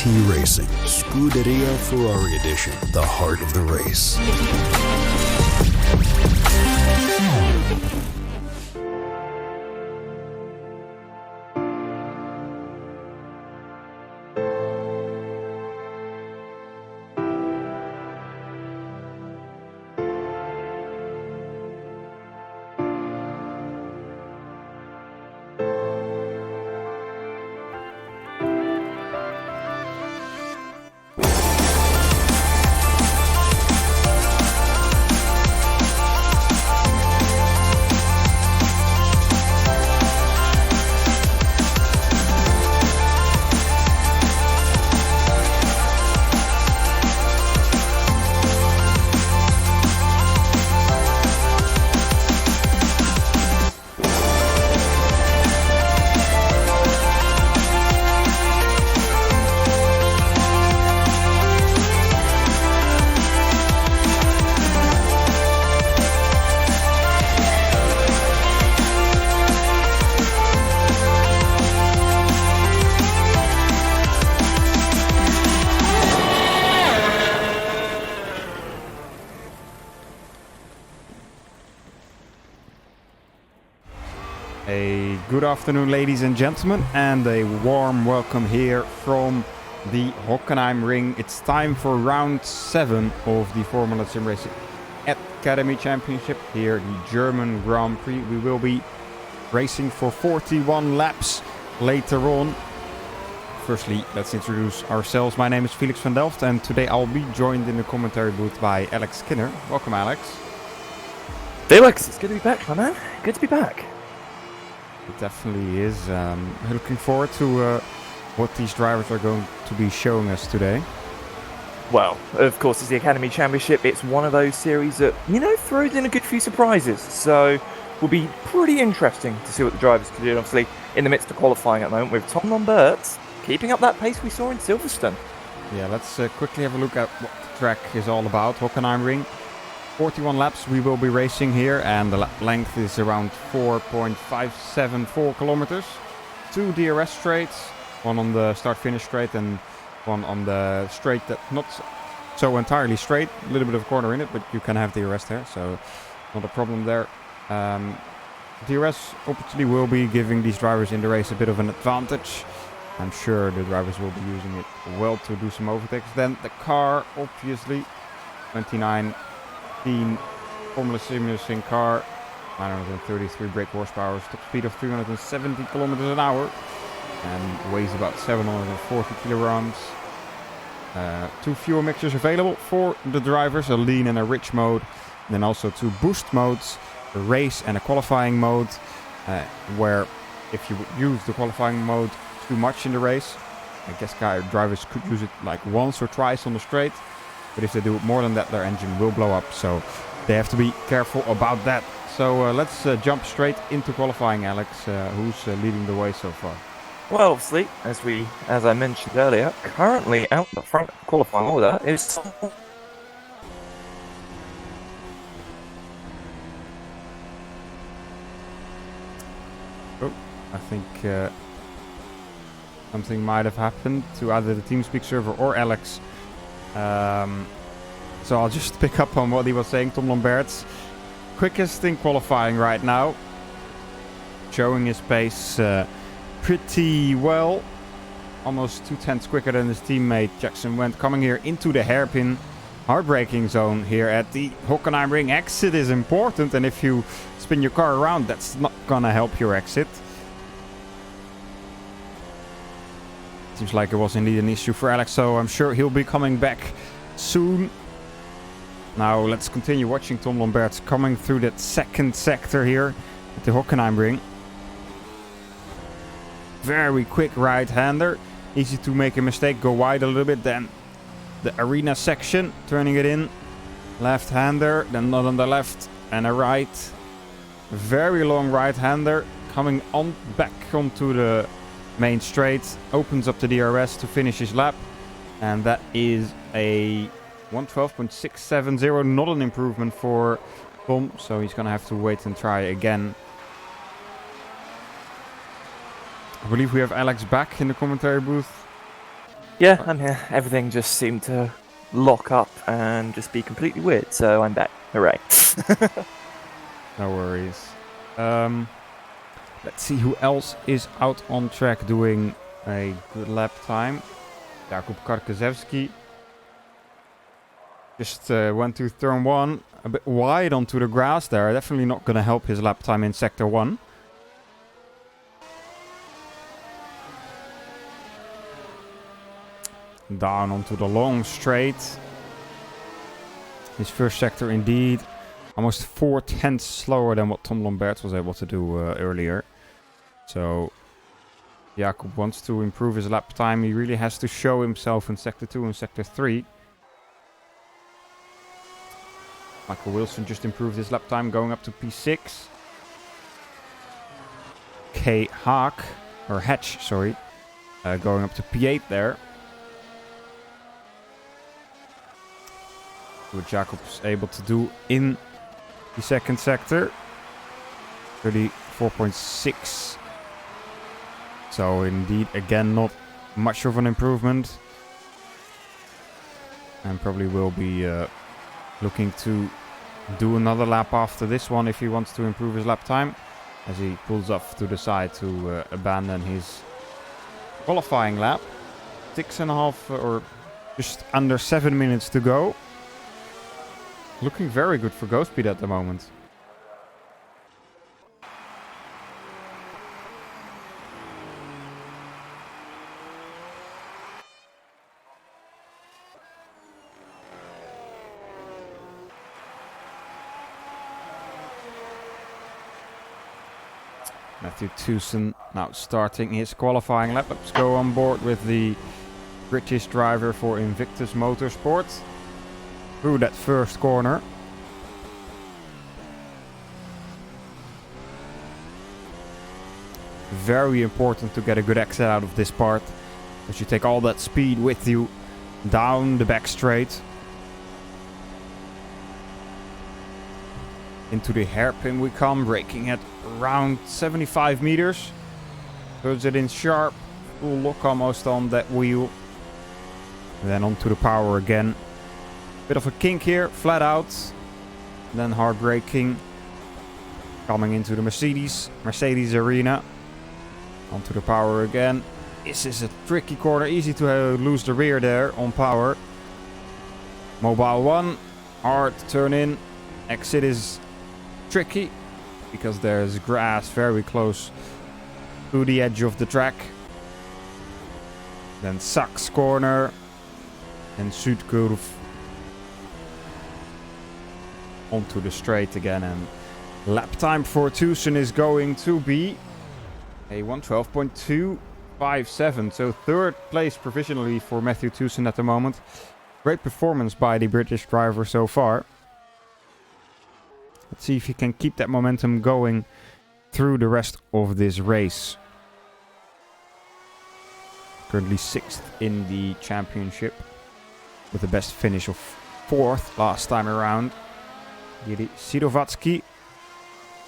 Racing, Scuderia Ferrari Edition, the heart of the race. Good afternoon, ladies and gentlemen, and a warm welcome here from the Hockenheim Ring. It's time for round 7 of the Formula SimRacing Academy Championship here, the German Grand Prix. We will be racing for 41 laps later on. Firstly, let's introduce ourselves. My name is Felix van Delft, and today I'll be joined in the commentary booth by Alex Skinner. Welcome, Alex. Felix, it's good to be back, my man. Good to be back. It definitely is. Looking forward to what these drivers are going to be showing us today. Well, of course, it's the Academy Championship. It's one of those series that, throws in a good few surprises. So, will be pretty interesting to see what the drivers can do. And obviously, in the midst of qualifying at the moment with Tom Lambert's keeping up that pace we saw in Silverstone. Yeah, let's quickly have a look at what the track is all about. Hockenheim Ring. 41 laps we will be racing here, and the length is around 4.574 kilometers. 2 DRS straights, one on the start-finish straight and one on the straight that's not so entirely straight. A little bit of corner in it, but you can have DRS there, so not a problem there. DRS obviously will be giving these drivers in the race a bit of an advantage. I'm sure the drivers will be using it well to do some overtakes. Then the car, obviously, 29. Formula SimRacing car, 933 brake horsepower, top speed of 370 kilometers an hour, and weighs about 740 kilograms. 2 fuel mixtures available for the drivers, a lean and a rich mode, and then also 2 boost modes, a race and a qualifying mode, where if you use the qualifying mode too much in the race, I guess drivers could use it like once or twice on the straight. But if they do more than that, their engine will blow up. So they have to be careful about that. So let's jump straight into qualifying, Alex. Who's leading the way so far? Well, obviously, as I mentioned earlier, currently out the front qualifying order is... Oh, I think something might have happened to either the TeamSpeak server or Alex. So I'll just pick up on what he was saying. Tom Lambert's quickest in qualifying right now, showing his pace pretty well, almost 2/10 quicker than his teammate Jackson Wendt, coming here into the hairpin hard braking zone here at the Hockenheim Ring. Exit is important, and if you spin your car around, that's not gonna help your exit. Seems like it was indeed an issue for Alex, so I'm sure he'll be coming back soon. Now let's continue watching Tom Lambert coming through that second sector here at the Hockenheim Ring. Very quick right-hander. Easy to make a mistake, go wide a little bit, then the arena section, turning it in. Left-hander, then not on the left and a right. Very long right-hander coming on back onto the main straight, opens up the DRS to finish his lap, and that is a 1:12.670, not an improvement for Tom, so he's gonna have to wait and try again. I believe we have Alex back in the commentary booth. Yeah, I'm here. Everything just seemed to lock up and just be completely weird, so I'm back. Hooray. No worries. Let's see who else is out on track doing a good lap time. Jakub Karkazewski just went to turn 1, a bit wide onto the grass there. Definitely not going to help his lap time in sector 1. Down onto the long straight. His first sector indeed almost 4/10 slower than what Tom Lambert was able to do earlier. So Jakub wants to improve his lap time. He really has to show himself in sector 2 and sector 3. Michael Wilson just improved his lap time, going up to P6. K. Haak, or Hatch, sorry, going up to P8 there. What Jakob's able to do in the second sector. 34.6. So indeed, again, not much of an improvement. And probably will be looking to do another lap after this one if he wants to improve his lap time. As he pulls off to the side to abandon his qualifying lap. 6.5 or just under 7 minutes to go. Looking very good for Ghostspeed at the moment. Matthew Tewson now starting his qualifying lap. Let's go on board with the British driver for Invictus Motorsport. Through that first corner. Very important to get a good exit out of this part. As you take all that speed with you down the back straight. Into the hairpin we come, braking at around 75 meters. Turns it in sharp. Full lock almost on that wheel. And then onto the power again. Bit of a kink here, flat out. Then hard braking. Coming into the Mercedes arena. Onto the power again. This is a tricky corner. Easy to lose the rear there on power. Mobile 1. Hard to turn in. Exit is tricky. Because there's grass very close to the edge of the track. Then Sachs corner. And Südkurve. Onto the straight again, and lap time for Tewson is going to be a 1:12.257. So third place provisionally for Matthew Tewson at the moment. Great performance by the British driver so far. Let's see if he can keep that momentum going through the rest of this race. Currently 6th in the championship with the best finish of 4th last time around. Jiri Sirovatsky,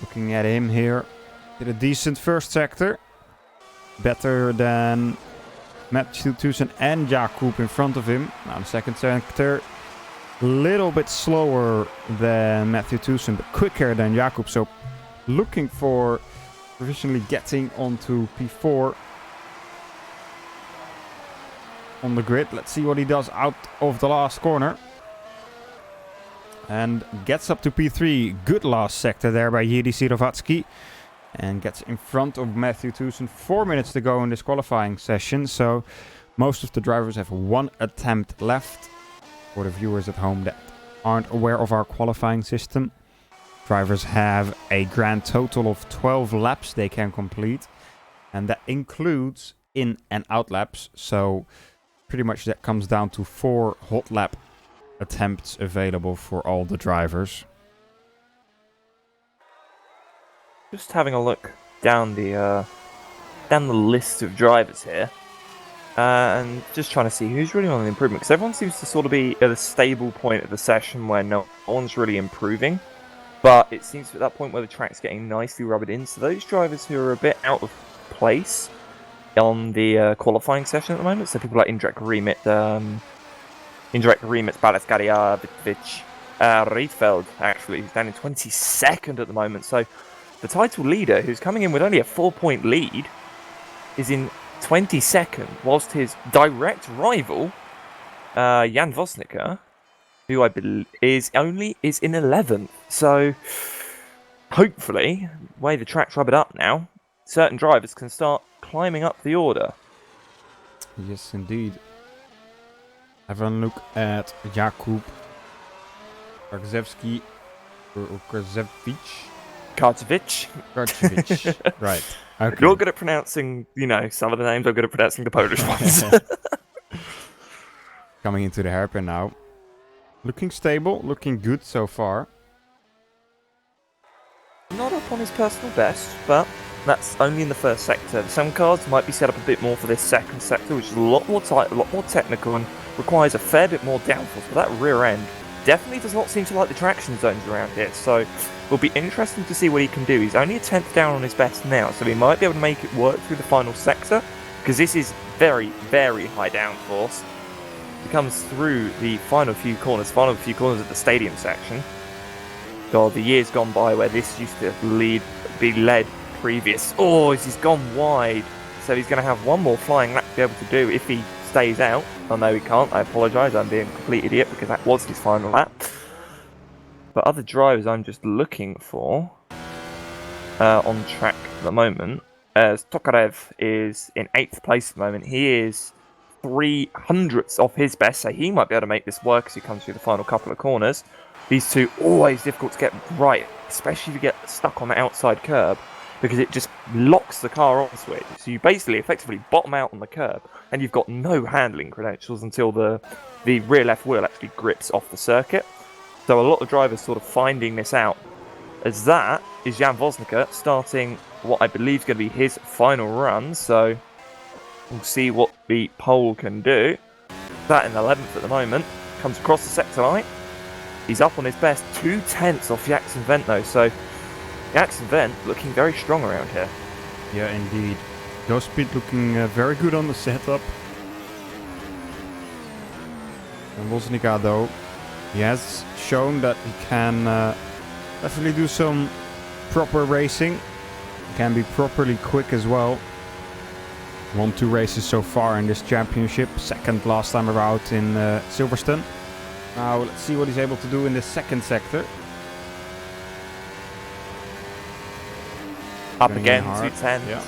looking at him here, did a decent first sector. Better than Matthew Tewson and Jakub in front of him. Now the second sector, a little bit slower than Matthew Tewson, but quicker than Jakub. So looking for provisionally getting onto P4 on the grid. Let's see what he does out of the last corner. And gets up to P3. Good last sector there by Jiri Sirovatsky. And gets in front of Matthew Tewson. 4 minutes to go in this qualifying session. So most of the drivers have one attempt left. For the viewers at home that aren't aware of our qualifying system. Drivers have a grand total of 12 laps they can complete. And that includes in and out laps. So pretty much that comes down to 4 hot lap attempts available for all the drivers. Just having a look down the list of drivers here, and just trying to see who's really on an improvement, because everyone seems to sort of be at a stable point of the session where no one's really improving, but it seems at that point where the track's getting nicely rubbered in. So those drivers who are a bit out of place on the qualifying session at the moment. So people like Indirect Remit, Balazgaria, Rietveld, actually, who's down in 22nd at the moment. So the title leader, who's coming in with only a 4-point lead, is in 22nd, whilst his direct rival, Jan Vosnica, who I believe is in 11th. So hopefully, the way the track's rubbered up now, certain drivers can start climbing up the order. Yes, indeed. Have a look at Jakub Karczewski or Karcevic. Right. Okay. You're good at pronouncing, some of the names. I'm good at pronouncing the Polish ones. Coming into the hairpin now. Looking stable, looking good so far. Not up on his personal best, but that's only in the first sector. Some cars might be set up a bit more for this second sector, which is a lot more tight, a lot more technical, and requires a fair bit more downforce. But that rear end definitely does not seem to like the traction zones around here, so it'll be interesting to see what he can do. He's only a 10th down on his best now, so he might be able to make it work through the final sector, because this is very, very high downforce. He comes through the final few corners of the stadium section. God, the years gone by where this used to be led previous. Oh, he's gone wide. So he's going to have one more flying lap to be able to do if he stays out. Oh no, he can't. I apologise. I'm being a complete idiot because that was his final lap. But other drivers I'm just looking for on track at the moment. As Tokarev is in 8th place at the moment. He is 300ths off his best, so he might be able to make this work as he comes through the final couple of corners. These two, always difficult to get right, especially if you get stuck on the outside curb, because it just locks the car onto it. So you basically effectively bottom out on the curb, and you've got no handling credentials until the rear left wheel actually grips off the circuit. So a lot of drivers sort of finding this out. As that is Jan Vosnica starting what I believe is going to be his final run, so we'll see what the pole can do. That in 11th at the moment, comes across the sector line. He's up on his best, 2/10 off Jackson Vent though, so Jackson Vent looking very strong around here. Yeah, indeed. Ghost Speed looking very good on the setup. And Vosnica though, he has shown that he can definitely do some proper racing. He can be properly quick as well. Won 2 races so far in this championship. Second last time around in Silverstone. Now let's see what he's able to do in the second sector. Up again, 2/10. Yeah.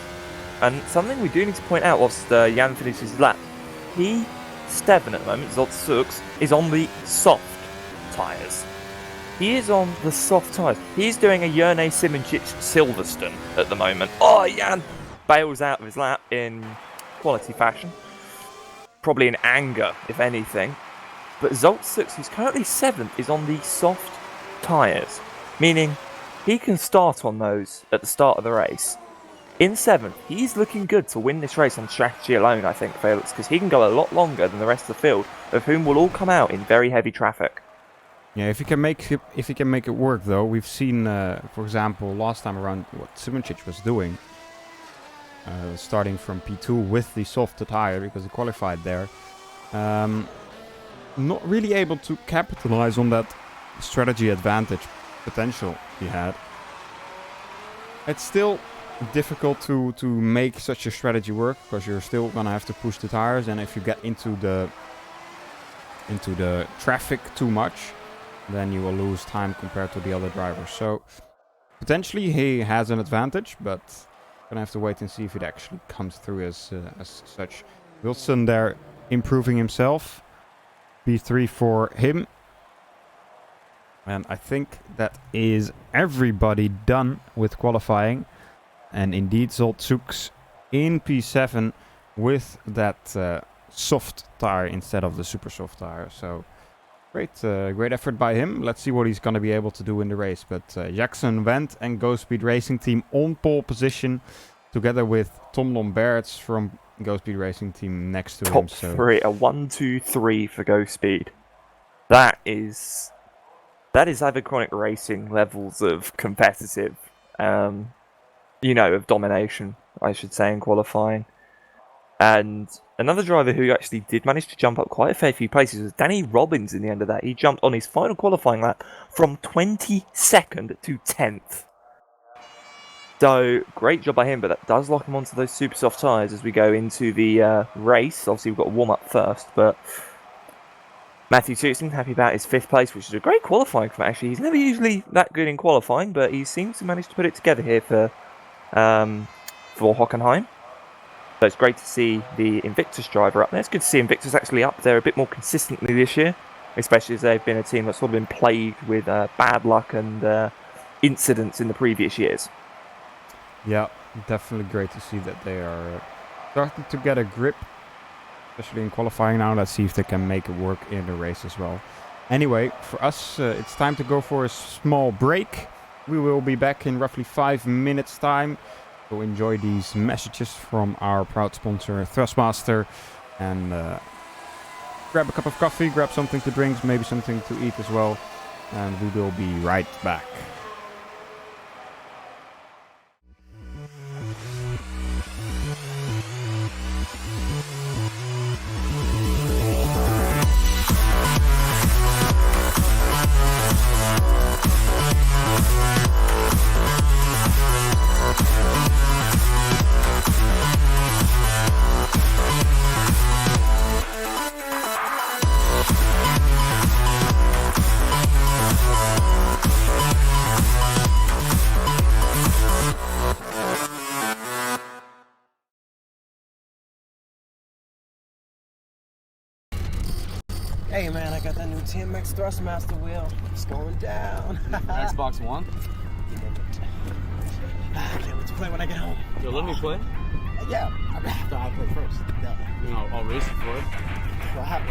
And something we do need to point out whilst Jan finishes his lap. P7 at the moment, Zotsux, is on the soft tyres. He is on the soft tyres. He's doing a Jerne Simoncic Silverstone at the moment. Oh, Jan bails out of his lap in quality fashion. Probably in anger, if anything. But Zotsux, who's currently 7th, is on the soft tyres. Meaning he can start on those at the start of the race. In 7th, he's looking good to win this race on strategy alone, I think, Felix, because he can go a lot longer than the rest of the field, of whom will all come out in very heavy traffic. Yeah, if he can make it work though, we've seen, for example, last time around what Simoncic was doing, starting from P2 with the softer tire because he qualified there. Not really able to capitalize on that strategy advantage potential he had. It's still difficult to make such a strategy work because you're still gonna have to push the tires, and if you get into the traffic too much, then you will lose time compared to the other drivers. So potentially he has an advantage, but gonna have to wait and see if it actually comes through as such. Wilson there improving himself. P3 for him. And I think that is everybody done with qualifying. And indeed Zotsux in P7 with that soft tire instead of the super soft tire. So great effort by him. Let's see what he's going to be able to do in the race. But Jackson Wendt and Go Speed Racing Team on pole position together with Tom Lomberts from Go Speed Racing Team next to him. Top 3, a 1, 2, 3 for Go Speed. That is Iconic Racing levels of competitive, of domination, I should say, in qualifying. And another driver who actually did manage to jump up quite a fair few places was Danny Robbins in the end of that. He jumped on his final qualifying lap from 22nd to 10th. So, great job by him, but that does lock him onto those super soft tyres as we go into the race. Obviously, we've got to warm up first, but Matthew Tewkeston happy about his 5th place, which is a great qualifying for him, actually. He's never usually that good in qualifying, but he seems to manage to put it together here for Hockenheim. So it's great to see the Invictus driver up there. It's good to see Invictus actually up there a bit more consistently this year, especially as they've been a team that's sort of been plagued with bad luck and incidents in the previous years. Yeah, definitely great to see that they are starting to get a grip, especially in qualifying now. Let's see if they can make it work in the race as well. Anyway, for us, it's time to go for a small break. We will be back in roughly 5 minutes time. So enjoy these messages from our proud sponsor, Thrustmaster, and grab a cup of coffee, grab something to drink, maybe something to eat as well, and we will be right back. Hey man, I got that new 10 Max Thrustmaster wheel. It's going down. Xbox One? I can't wait to play when I get home. You'll let me play? Yeah, I play first. Yeah. You know, I'll race it for it. Well, I have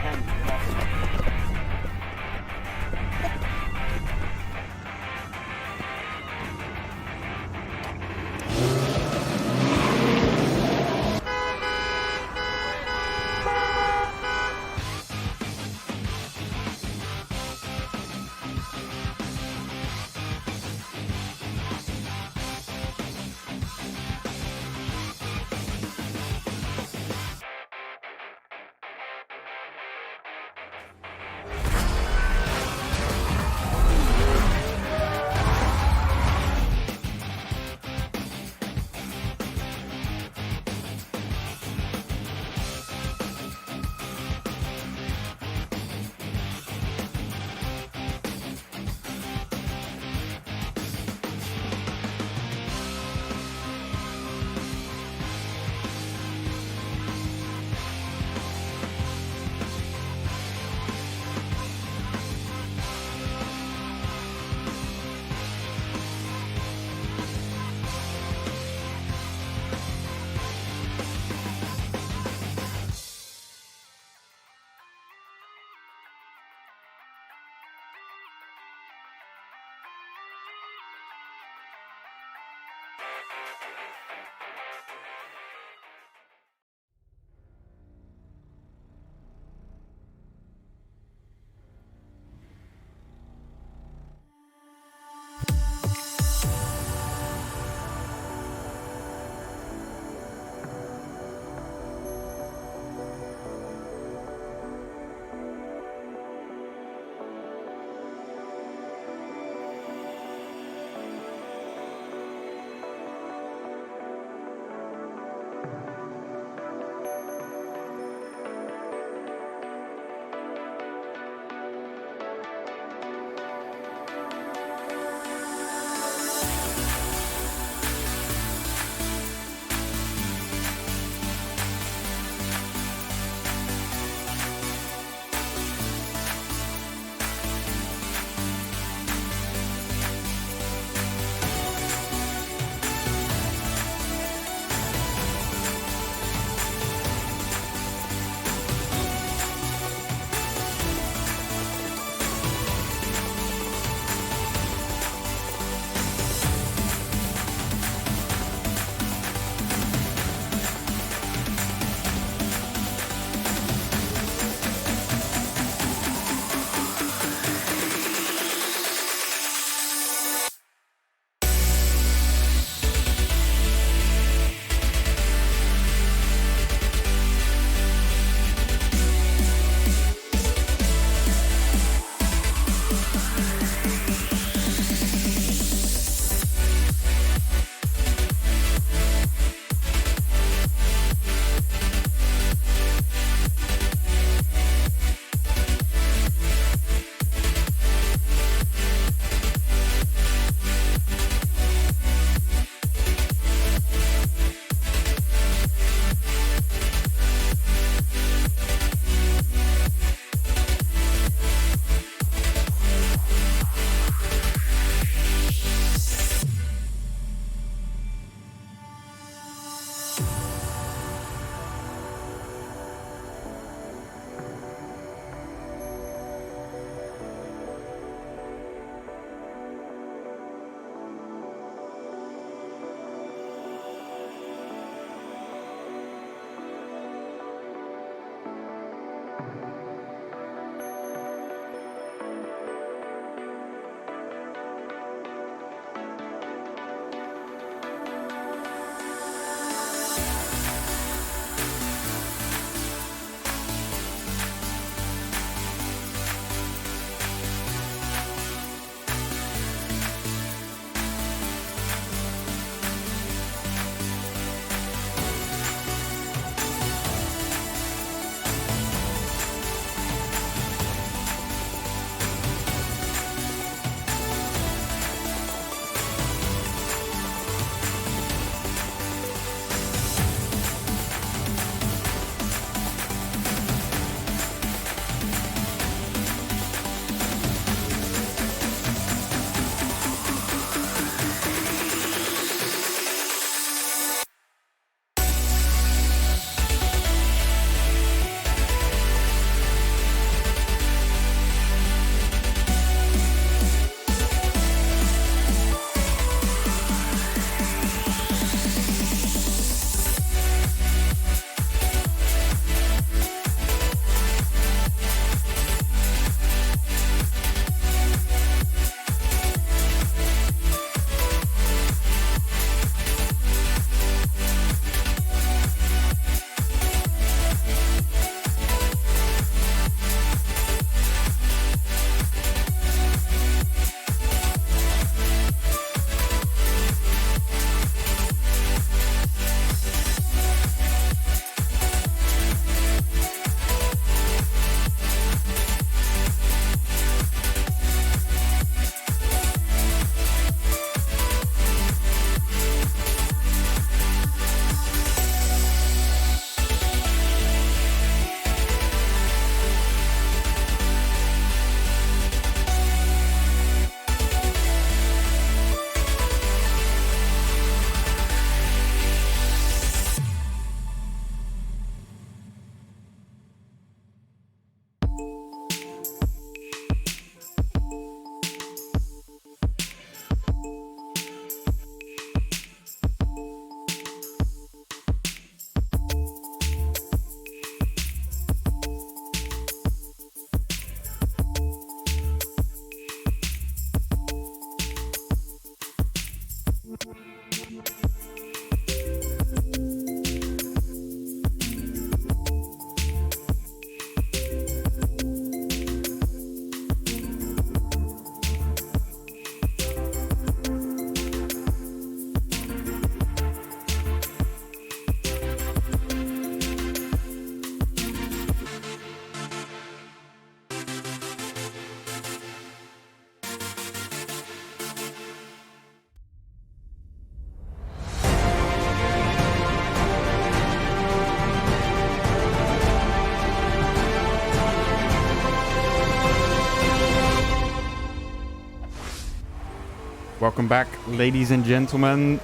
Welcome back, ladies and gentlemen.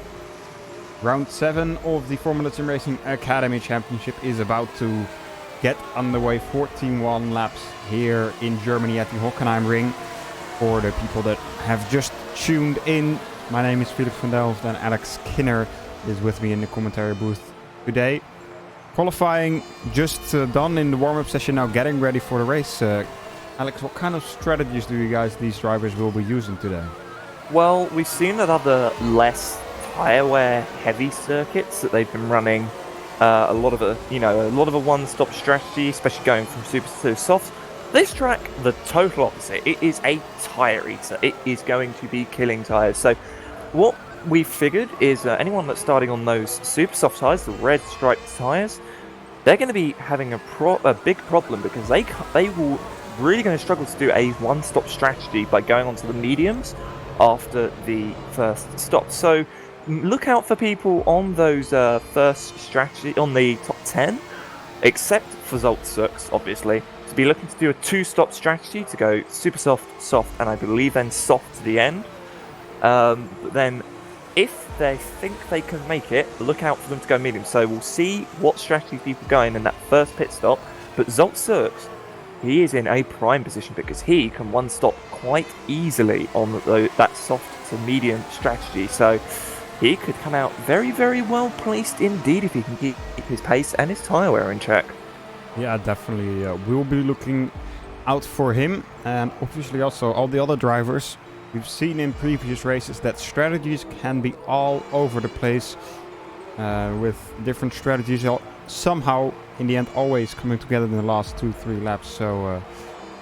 Round 7 of the Formula SimRacing Academy Championship is about to get underway. 14-1 laps here in Germany at the Hockenheim Ring. For the people that have just tuned in, my name is Felix van Delft and Alex Kinner is with me in the commentary booth today. Qualifying just done in the warm-up session, now getting ready for the race. Alex, what kind of strategies do you guys, these drivers, will be using today? Well, we've seen at other less tyre wear heavy circuits that they've been running a lot of a one-stop strategy, especially going from super to soft. This track, the total opposite. It is a tyre eater. It is going to be killing tyres. So what we figured is anyone that's starting on those super soft tyres, the red striped tyres, they're going to be having a big problem because they will really going to struggle to do a one-stop strategy by going onto the mediums after the first stop. So look out for people on those first strategy on the top 10, except for Zoltzux, obviously, to be looking to do a two-stop strategy to go super soft, soft, and I believe then soft to the end. But then if they think they can make it, look out for them to go medium. So we'll see what strategy people go in that first pit stop. But Zoltzux, he is in a prime position because he can one-stop quite easily on that soft to medium strategy. So he could come out very, very well placed indeed if he can keep his pace and his tyre wear in check. Yeah, definitely. We'll be looking out for him, and obviously also all the other drivers. We've seen in previous races that strategies can be all over the place, with different strategies somehow in the end always coming together in the last 2-3 laps. So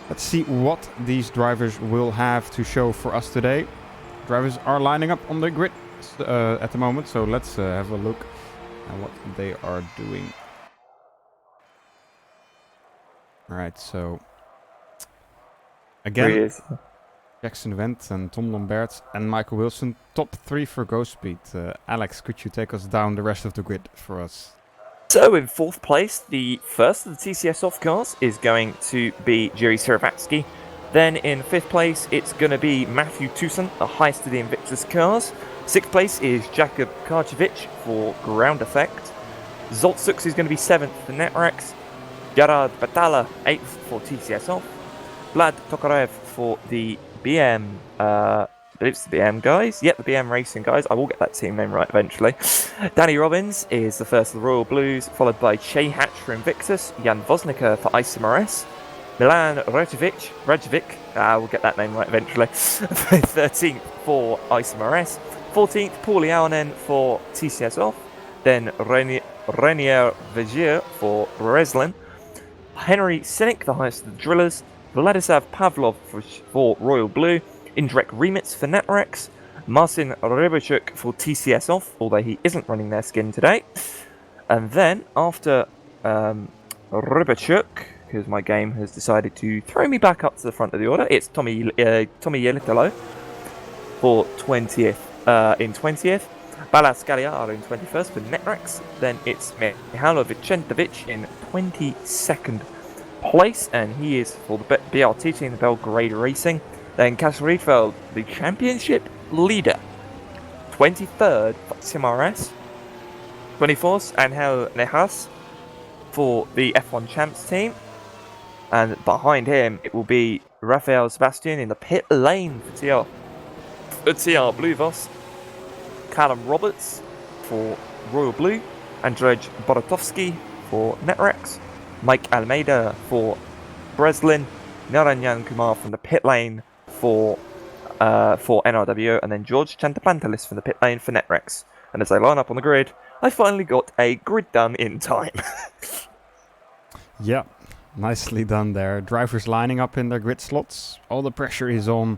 let's see what these drivers will have to show for us today. Drivers are lining up on the grid at the moment, so let's have a look at what they are doing. Alright, so again, Jackson Wendt and Tom Lambert and Michael Wilson, top 3 for Ghost Speed. Alex, could you take us down the rest of the grid for us? So in 4th place, the first of the TCS off cars is going to be Jiri Seravatsky. Then in 5th place, it's going to be Matthew Toussaint, the highest of the Invictus cars. 6th place is Jakub Karcevic for Ground Effect. Zoltzux is going to be 7th for Netrex. Gerard Batala, 8th for TCS off. Vlad Tokarev for the BM, I believe it's the BM guys. Yep, the BM Racing guys. I will get that team name right eventually. Danny Robbins is the first of the Royal Blues, followed by Che Hatch for Invictus, Jan Vosnica for ISMRS, Milan Rajovic, we'll get that name right eventually, 13th for ISMRS, 14th Paul Iaunen for TCS off, then Renier Vigier for Breslin, Henry Sinek, the highest of the Drillers, Vladislav Pavlov for Royal Blue, Indrek Remitz for Netrex, Marcin Rybachuk for TCS off, although he isn't running their skin today. And then after Rybachuk, because my game has decided to throw me back up to the front of the order, it's Tommy Yelitalo for 20th. In 20th, Balas Galiar in 21st for Netrex. Then it's Mihailo Vicentovic in 22nd place, and he is for the BRT team, the Belgrade Racing. Then Castle Riedfeld, the championship leader, 23rd for SimRS. 24th, Angel Nejas for the F1 Champs team. And behind him, it will be Rafael Sebastian in the pit lane for TR Blue Voss. Callum Roberts for Royal Blue. Andrzej Borotowski for Netrex. Mike Almeida for Breslin. Naranjan Kumar from the pit lane for NRWO, and then George Chantapantalis from the pit lane for Netrex. And as I line up on the grid, I finally got a grid done in time. Yeah, nicely done there. Drivers lining up in their grid slots. All the pressure is on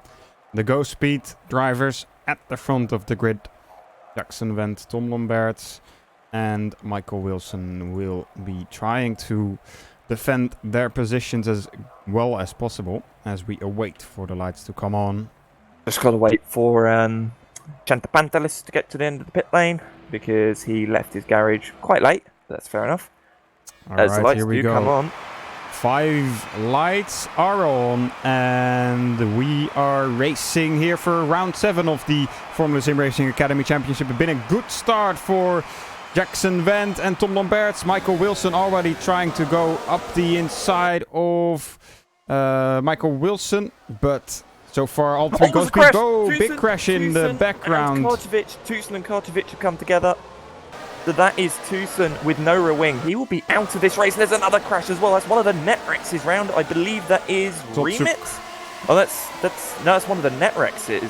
the Go Speed drivers at the front of the grid. Jackson Wendt, Tom Lambert and Michael Wilson will be trying to defend their positions as well as possible as we await for the lights to come on. Just got to wait for Chantapantalis to get to the end of the pit lane because he left his garage quite late. That's fair enough. All As the right, lights here we do go. come on. 5 lights are on, and we are racing here for round 7 of the Formula SimRacing Academy Championship. It's been a good start for Jackson Wendt and Tom Lamberts. Michael Wilson already trying to go up the inside of Michael Wilson, but so far all three goes go. Big crash in the background. Tucson and Kartovic have come together. So that is Tucson with no rear wing. He will be out of this race. And there's another crash as well. That's one of the net Rexes round. I believe that is Remit. Oh, that's one of the net Rexes.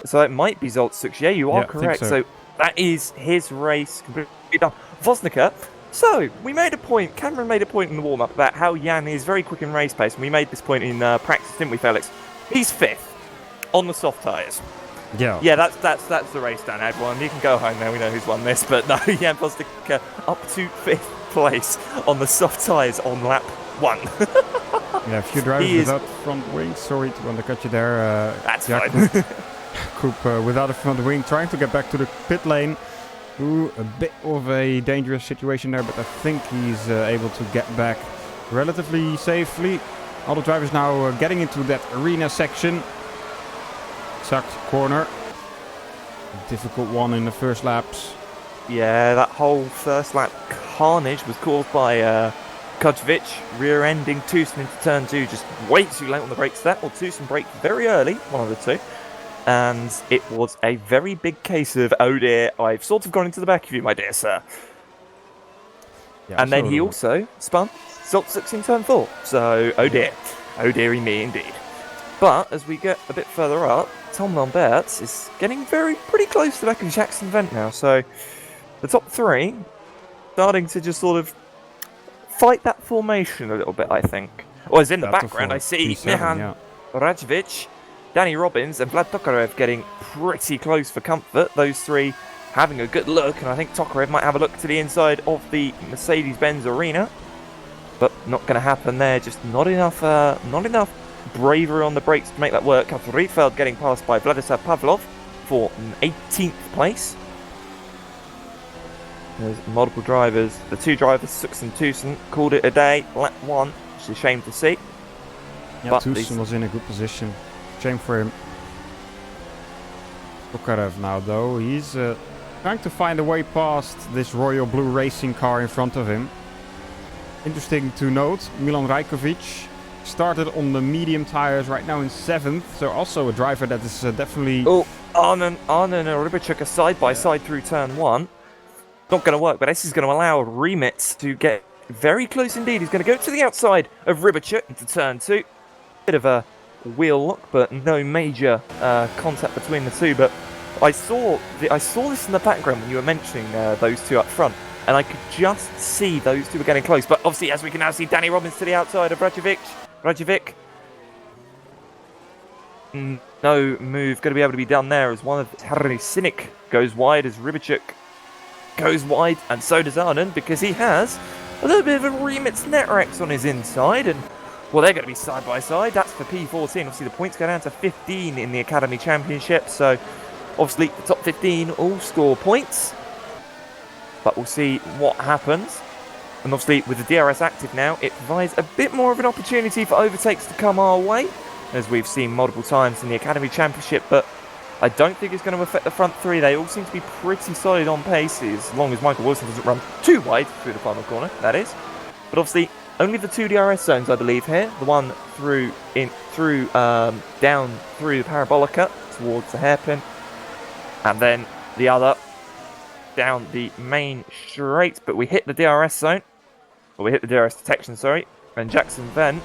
So it might be Zoltsuk. Yeah, you are correct. So that is his race completely done. Vosnica. So we made a point. Cameron made a point in the warm up about how Jan is very quick in race pace, and we made this point in practice, didn't we, Felix? He's 5th on the soft tyres. Yeah, that's the race done, everyone. You can go home now. We know who's won this, but no, Jan Vosnica up to 5th place on the soft tyres on lap 1. Yeah, a few drivers without front wing. Sorry to undercut you there. That's Jack fine. Coop without a front wing, trying to get back to the pit lane. Ooh, a bit of a dangerous situation there, but I think he's able to get back relatively safely. All the drivers now getting into that arena section. Sucked corner. Difficult one in the first laps. Yeah, that whole first lap carnage was caused by Kartovic rear-ending Tucson into turn 2, just way too late on the brakes there. Well, Tucson braked very early, one of the two. And it was a very big case of, oh dear, I've sort of gone into the back of you, my dear sir. Yeah, and then he also spun Zoltsuk in turn 4. So, oh dearie me indeed. But as we get a bit further up, Tom Lamberts is getting pretty close to the back of Jackson Wendt now. So the top 3 starting to just sort of fight that formation a little bit, I think. Well, as in the background, I see Mihan Radjevic, Danny Robbins and Vlad Tokarev getting pretty close for comfort. Those 3 having a good look, and I think Tokarev might have a look to the inside of the Mercedes-Benz arena. But not going to happen there, just not enough bravery on the brakes to make that work. Rietveld getting passed by Vladislav Pavlov for an 18th place. There's multiple drivers. The 2 drivers, Sux and Tucson, called it a day. Lap 1, which is a shame to see. Yeah, Tucson was in a good position. Shame for him. Tokarev now, though. He's trying to find a way past this Royal Blue racing car in front of him. Interesting to note, Milan Rajkovic started on the medium tires, right now in 7th. So also a driver that is definitely... Oh, Arnon and Rybacek are side by side through turn 1. Not going to work, but this is going to allow Remit to get very close indeed. He's going to go to the outside of Rybacek into turn 2. Bit of a wheel lock, but no major contact between the 2. But I saw this in the background when you were mentioning those 2 up front, and I could just see those 2 were getting close. But obviously, as we can now see, Danny Robbins to the outside of Radjevic. No move going to be able to be done there, as one of Harry Sinek goes wide, as Rybacek goes wide, and so does Arnon, because he has a little bit of a Remit's Netrex on his inside, and well, they're going to be side by side. That's for P14. Obviously, the points go down to 15 in the Academy Championship, so obviously the top 15 all score points, but we'll see what happens. And obviously, with the DRS active now, it provides a bit more of an opportunity for overtakes to come our way, as we've seen multiple times in the Academy Championship, but I don't think it's going to affect the front 3. They all seem to be pretty solid on pace, as long as Michael Wilson doesn't run too wide through the final corner, that is. But obviously, only the 2 DRS zones, I believe, here. The one down through the Parabolica towards the hairpin, and then the other down the main straight. But we hit the DRS zone, or we hit the DRS detection, sorry. And Jackson Wendt,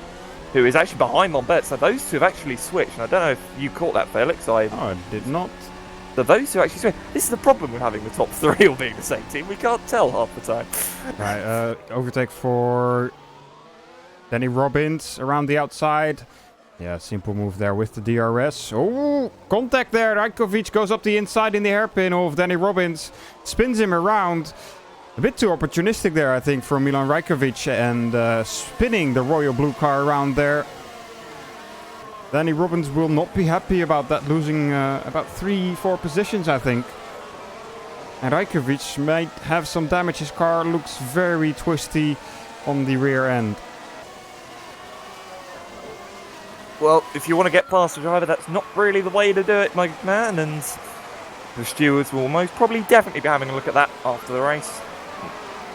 who is actually behind Lamberts, so those 2 have actually switched. And I don't know if you caught that, Felix. I did not. So those 2 actually switched. This is the problem with having the top 3 all being the same team. We can't tell half the time. Right, overtake for Danny Robbins around the outside. Yeah, simple move there with the DRS. Oh, contact there. Rajkovic goes up the inside in the hairpin of Danny Robbins. Spins him around. A bit too opportunistic there, I think, from Milan Rajkovic, and spinning the Royal Blue car around there. Danny Robbins will not be happy about that, losing about 3-4 positions, I think. And Rajkovic might have some damage. His car looks very twisty. on the rear end. Well, if you want to get past the driver, that's not really the way to do it, my man, and the stewards will most probably definitely be having a look at that after the race.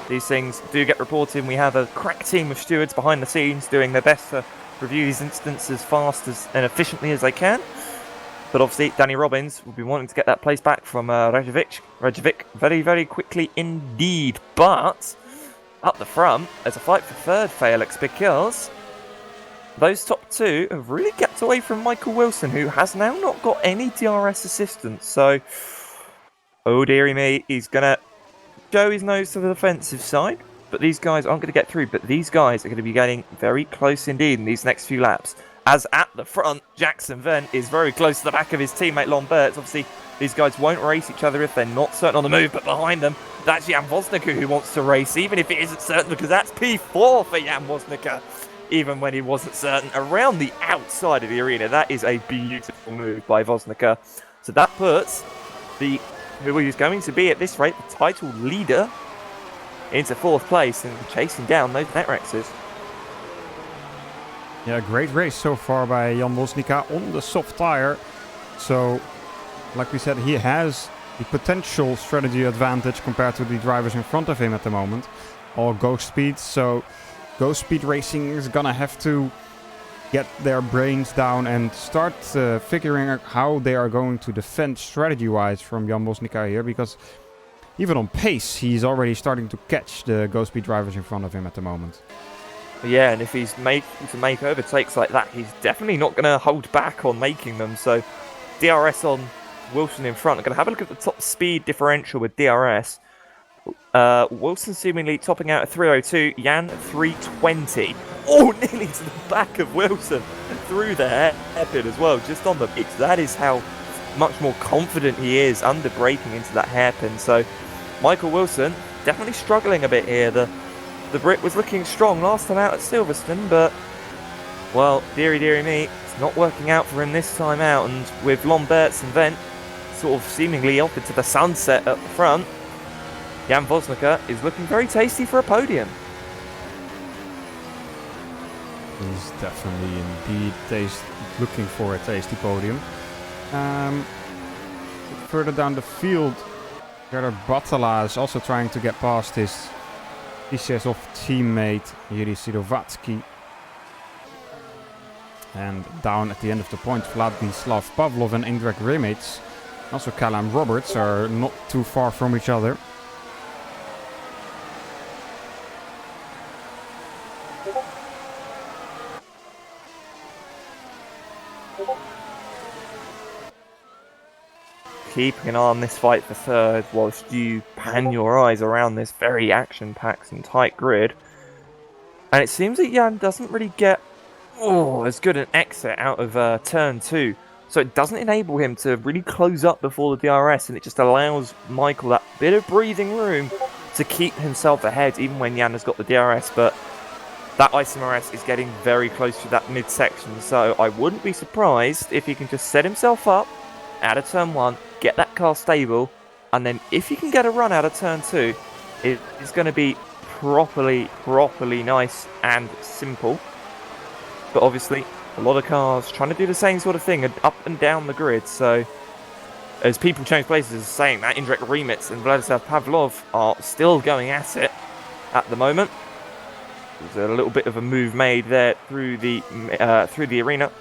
These things do get reported. We have a crack team of stewards behind the scenes doing their best to review these incidents as fast and efficiently as they can. But obviously, Danny Robbins will be wanting to get that place back from Rejovic very, very quickly indeed. But up the front, there's a fight for third, Felix, because those top two have really kept away from Michael Wilson, who has now not got any DRS assistance. So, oh dearie me, he's going to show his nose to the defensive side. But these guys aren't going to get through. But these guys are going to be getting very close indeed in these next few laps. As at the front, Jackson Venn is very close to the back of his teammate Lambert. Obviously, these guys won't race each other if they're not certain on the move. But behind them, that's Jan Woznicka who wants to race, even if it isn't certain, because that's P4 for Jan Woznicka. Even when he wasn't certain, around the outside of the arena. That is a beautiful move by Woznicka. So that puts who is going to be at this rate the title leader into fourth place and chasing down those Netrexes. Yeah, great race so far by Jan Woznicka on the soft tire. So, like we said, he has the potential strategy advantage compared to the drivers in front of him at the moment. All ghost speeds, so Ghost Speed Racing is gonna have to get their brains down and start figuring out how they are going to defend strategy-wise from Jan Woznicka here, because even on pace, he's already starting to catch the Ghost Speed drivers in front of him at the moment. Yeah, and if he's making to make overtakes like that, he's definitely not going to hold back on making them. So DRS on Wilson in front. I'm going to have a look at the top speed differential with DRS. Wilson seemingly topping out at 302, Jan 320. Oh, nearly to the back of Wilson through the hairpin as well, just on the mix. That is how much more confident he is under braking into that hairpin. So Michael Wilson definitely struggling a bit here. The Brit was looking strong last time out at Silverstone, but, well, dearie me, it's not working out for him this time out. And with Lamberts and Vent sort of seemingly off into the sunset at the front, Jan Woznicka is looking very tasty for a podium. He's definitely indeed looking for a tasty podium. Further down the field, Gerard Batala is also trying to get past his TCSov teammate Yuri Sirovatsky. And down at the end of the point, Vladislav Pavlov and Indrek Remets, also Callum Roberts, are not too far from each other. Keeping an eye on this fight for third whilst you pan your eyes around this very action-packed and tight grid. And it seems that Jan doesn't really get as good an exit out of turn 2. So it doesn't enable him to really close up before the DRS, and it just allows Michael that bit of breathing room to keep himself ahead even when Jan has got the DRS. But that ISMRS is getting very close to that midsection, so I wouldn't be surprised if he can just set himself up out of turn 1, get that car stable, and then if he can get a run out of turn 2, it's going to be properly nice and simple. But obviously, a lot of cars trying to do the same sort of thing up and down the grid, so as people change places, saying that Indrek Remets and Vladislav Pavlov are still going at it at the moment. There's a little bit of a move made there through the arena.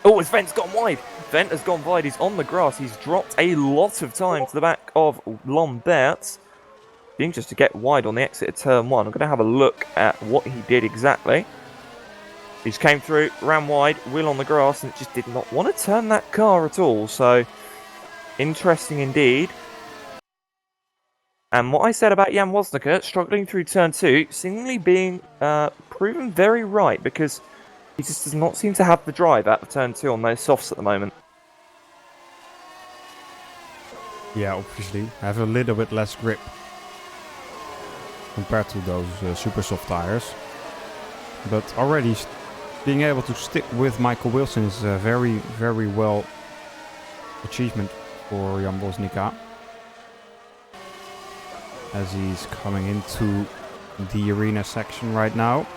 Oh, as Vent's gone wide. Vent has gone wide. He's on the grass. He's dropped a lot of time to the back of Lambert. Being just to get wide on the exit of turn 1. I'm going to have a look at what he did exactly. He just came through, ran wide, wheel on the grass, and just did not want to turn that car at all. So, interesting indeed. And what I said about Jan Woznicka struggling through turn 2, seemingly being proven very right, because he just does not seem to have the drive out of turn 2 on those softs at the moment. Yeah, obviously. Have a little bit less grip compared to those super soft tires. But already being able to stick with Michael Wilson is a very, very well achievement for Jan Woznicka. As he's coming into the arena section right now.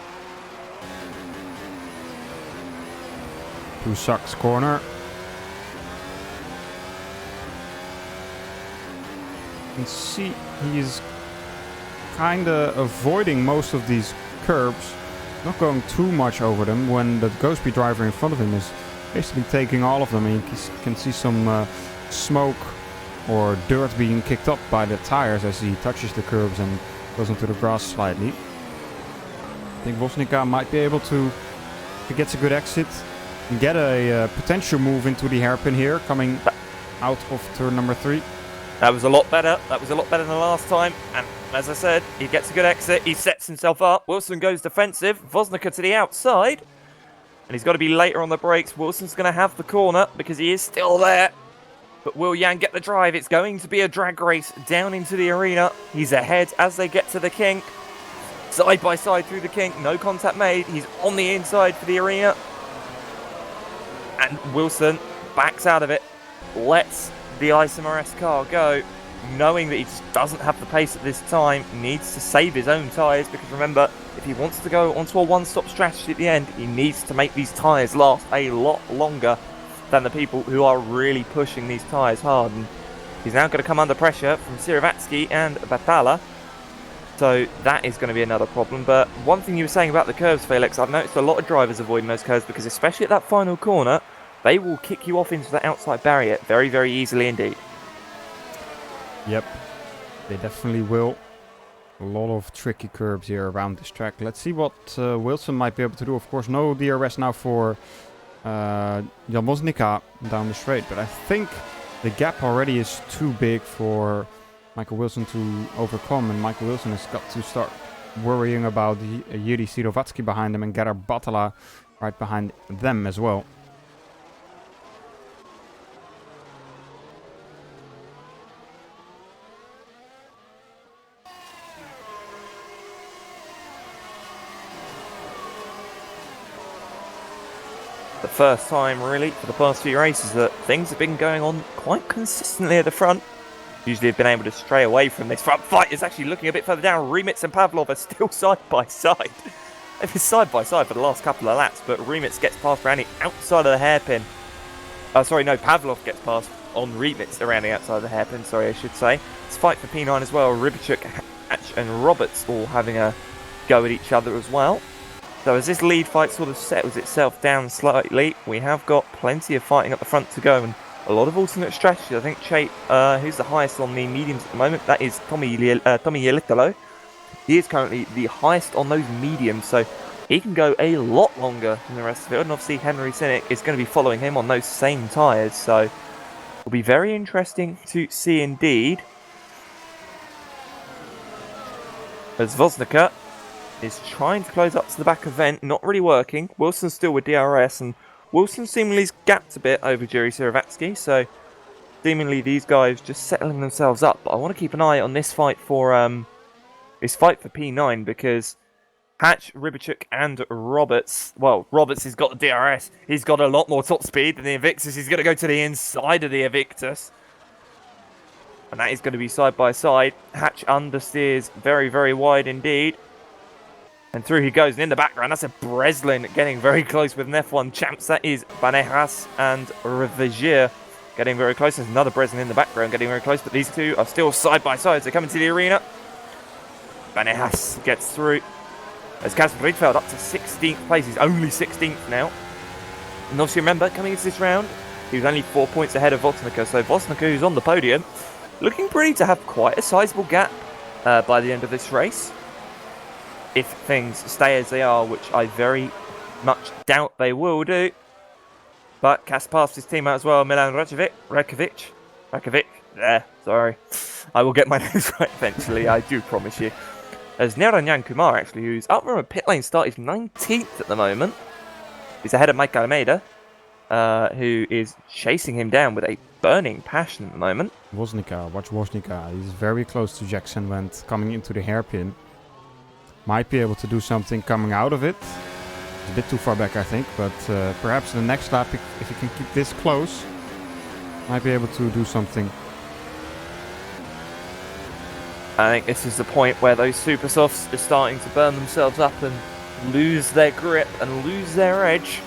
To Suck's corner. You can see he's kinda avoiding most of these curbs, not going too much over them, when the Ghostby driver in front of him is basically taking all of them. And you can see some smoke or dirt being kicked up by the tires as he touches the curbs and goes into the grass slightly. I think Woznica might be able to, if he gets a good exit, get a potential move into the hairpin here, coming out of turn number 3. That was a lot better. That was a lot better than the last time. And as I said, he gets a good exit. He sets himself up. Wilson goes defensive. Woznica to the outside. And he's got to be later on the brakes. Wilson's going to have the corner because he is still there. But will Jan get the drive? It's going to be a drag race down into the arena. He's ahead as they get to the kink. Side by side through the kink. No contact made. He's on the inside for the arena. And Wilson backs out of it. Lets the ISMRS car go, knowing that he just doesn't have the pace at this time, needs to save his own tyres, because remember, if he wants to go onto a one-stop strategy at the end, he needs to make these tyres last a lot longer than the people who are really pushing these tyres hard. And he's now going to come under pressure from Siravatsky and Batala, so that is going to be another problem. But one thing you were saying about the curves, Felix, I've noticed a lot of drivers avoiding those curves, because especially at that final corner, they will kick you off into the outside barrier very, very easily indeed. Yep, they definitely will. A lot of tricky curves here around this track. Let's see what Wilson might be able to do. Of course, no DRS now for Jan Woznica down the straight. But I think the gap already is too big for Michael Wilson to overcome. And Michael Wilson has got to start worrying about Yuri Sirovatsky behind him and Gerard Batala right behind them as well. The first time, really, for the past few races that things have been going on quite consistently at the front. Usually have been able to stray away from this front fight. It's actually looking a bit further down. Remitz and Pavlov are still side by side. They've been side by side for the last couple of laps, but Remitz gets past Brownie outside of the hairpin. Pavlov gets past on Remitz around the outside of the hairpin, I should say. It's fight for P9 as well. Rybachuk, Hatch and Roberts all having a go at each other as well. So as this lead fight sort of settles itself down slightly, we have got plenty of fighting at the front to go and a lot of alternate strategy. I think Chait, who's the highest on the mediums at the moment, that is Tommy Yelitalo. He is currently the highest on those mediums, so he can go a lot longer than the rest of the field. And obviously Henry Sinek is going to be following him on those same tyres, so it'll be very interesting to see indeed. As Woznica is trying to close up to the back of Vent, not really working. Wilson's still with DRS, and Wilson seemingly is gapped a bit over Yuri Siravatsky, so seemingly these guys just settling themselves up. But I want to keep an eye on this fight for P9, because Hatch, Rybachuk and Roberts, well, Roberts has got the DRS. He's got a lot more top speed than the Invictus. He's going to go to the inside of the Invictus. And that is going to be side by side. Hatch understeers very, very wide indeed. And through he goes, and in the background, that's a Breslin getting very close with an F1 champs. That is Banejas and Rodger getting very close. There's another Breslin in the background getting very close, but these two are still side by side. They come into the arena. Banejas gets through. As Kasper Rietveld up to 16th place. He's only 16th now. And obviously remember, coming into this round, he was only 4 points ahead of Woznica. So Woznica, who's on the podium, looking pretty to have quite a sizable gap by the end of this race. If things stay as they are, which I very much doubt they will do. But Kas passed his team out as well. Milan Rakovic. There, sorry. I will get my names right eventually, I do promise you. As Naranjan Kumar, actually, who's up from a pit lane start, is 19th at the moment. He's ahead of Mike Almeida, who is chasing him down with a burning passion at the moment. Woznica, watch Woznica. He's very close to Jackson when coming into the hairpin. Might be able to do something coming out of it. It's a bit too far back, I think, but perhaps the next lap, if he can keep this close, might be able to do something. I think this is the point where those super softs are starting to burn themselves up and lose their grip and lose their edge.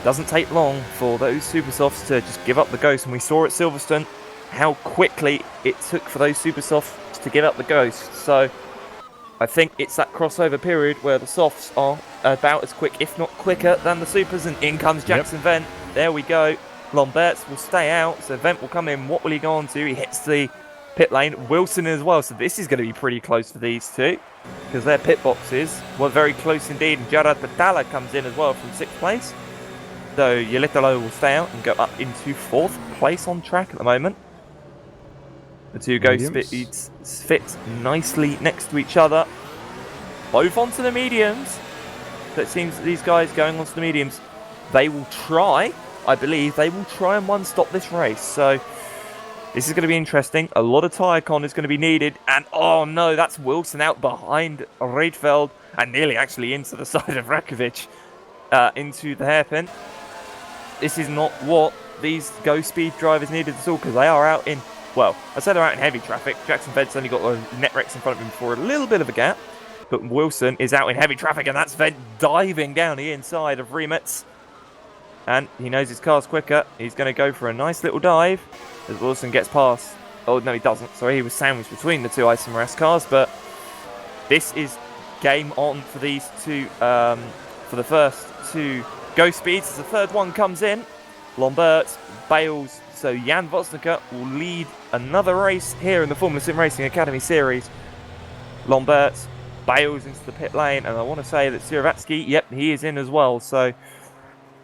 Doesn't take long for those super softs to just give up the ghost, and we saw at Silverstone how quickly it took for those super softs to give up the ghost. So I think it's that crossover period where the softs are about as quick, if not quicker, than the supers, and in comes Jackson Vent. There we go. Lomberts will stay out, so Vent will come in. What will he go on to? He hits the pit lane. Wilson as well, so this is going to be pretty close for these two, because their pit boxes were very close indeed. And Gerard Patala comes in as well from 6th place. So Yelitalo will stay out and go up into 4th place on track at the moment. The two ghost speeds fit nicely next to each other. Both onto the mediums. So it seems that these guys going onto the mediums, they will try, I believe, they will try and one-stop this race. So this is going to be interesting. A lot of tyre con is going to be needed. And oh no, that's Wilson out behind Reidfeld and nearly actually into the side of Rakovic, into the hairpin. This is not what these Go Speed drivers needed at all, because they are out in, well, I said they're out in heavy traffic. Jackson Vent's only got a Netrex in front of him for a little bit of a gap. But Wilson is out in heavy traffic, and that's Vent diving down the inside of Remitz. And he knows his car's quicker. He's going to go for a nice little dive as Wilson gets past. Oh, no, he doesn't. Sorry, he was sandwiched between the two ISMRS cars. But this is game on for these two, for the first two Go Speeds. As the third one comes in, Lombert, Bales. So Jan Vosnica will lead another race here in the Formula Sim Racing Academy Series. Lombert, Bales into the pit lane. And I want to say that Siravatsky, yep, he is in as well. So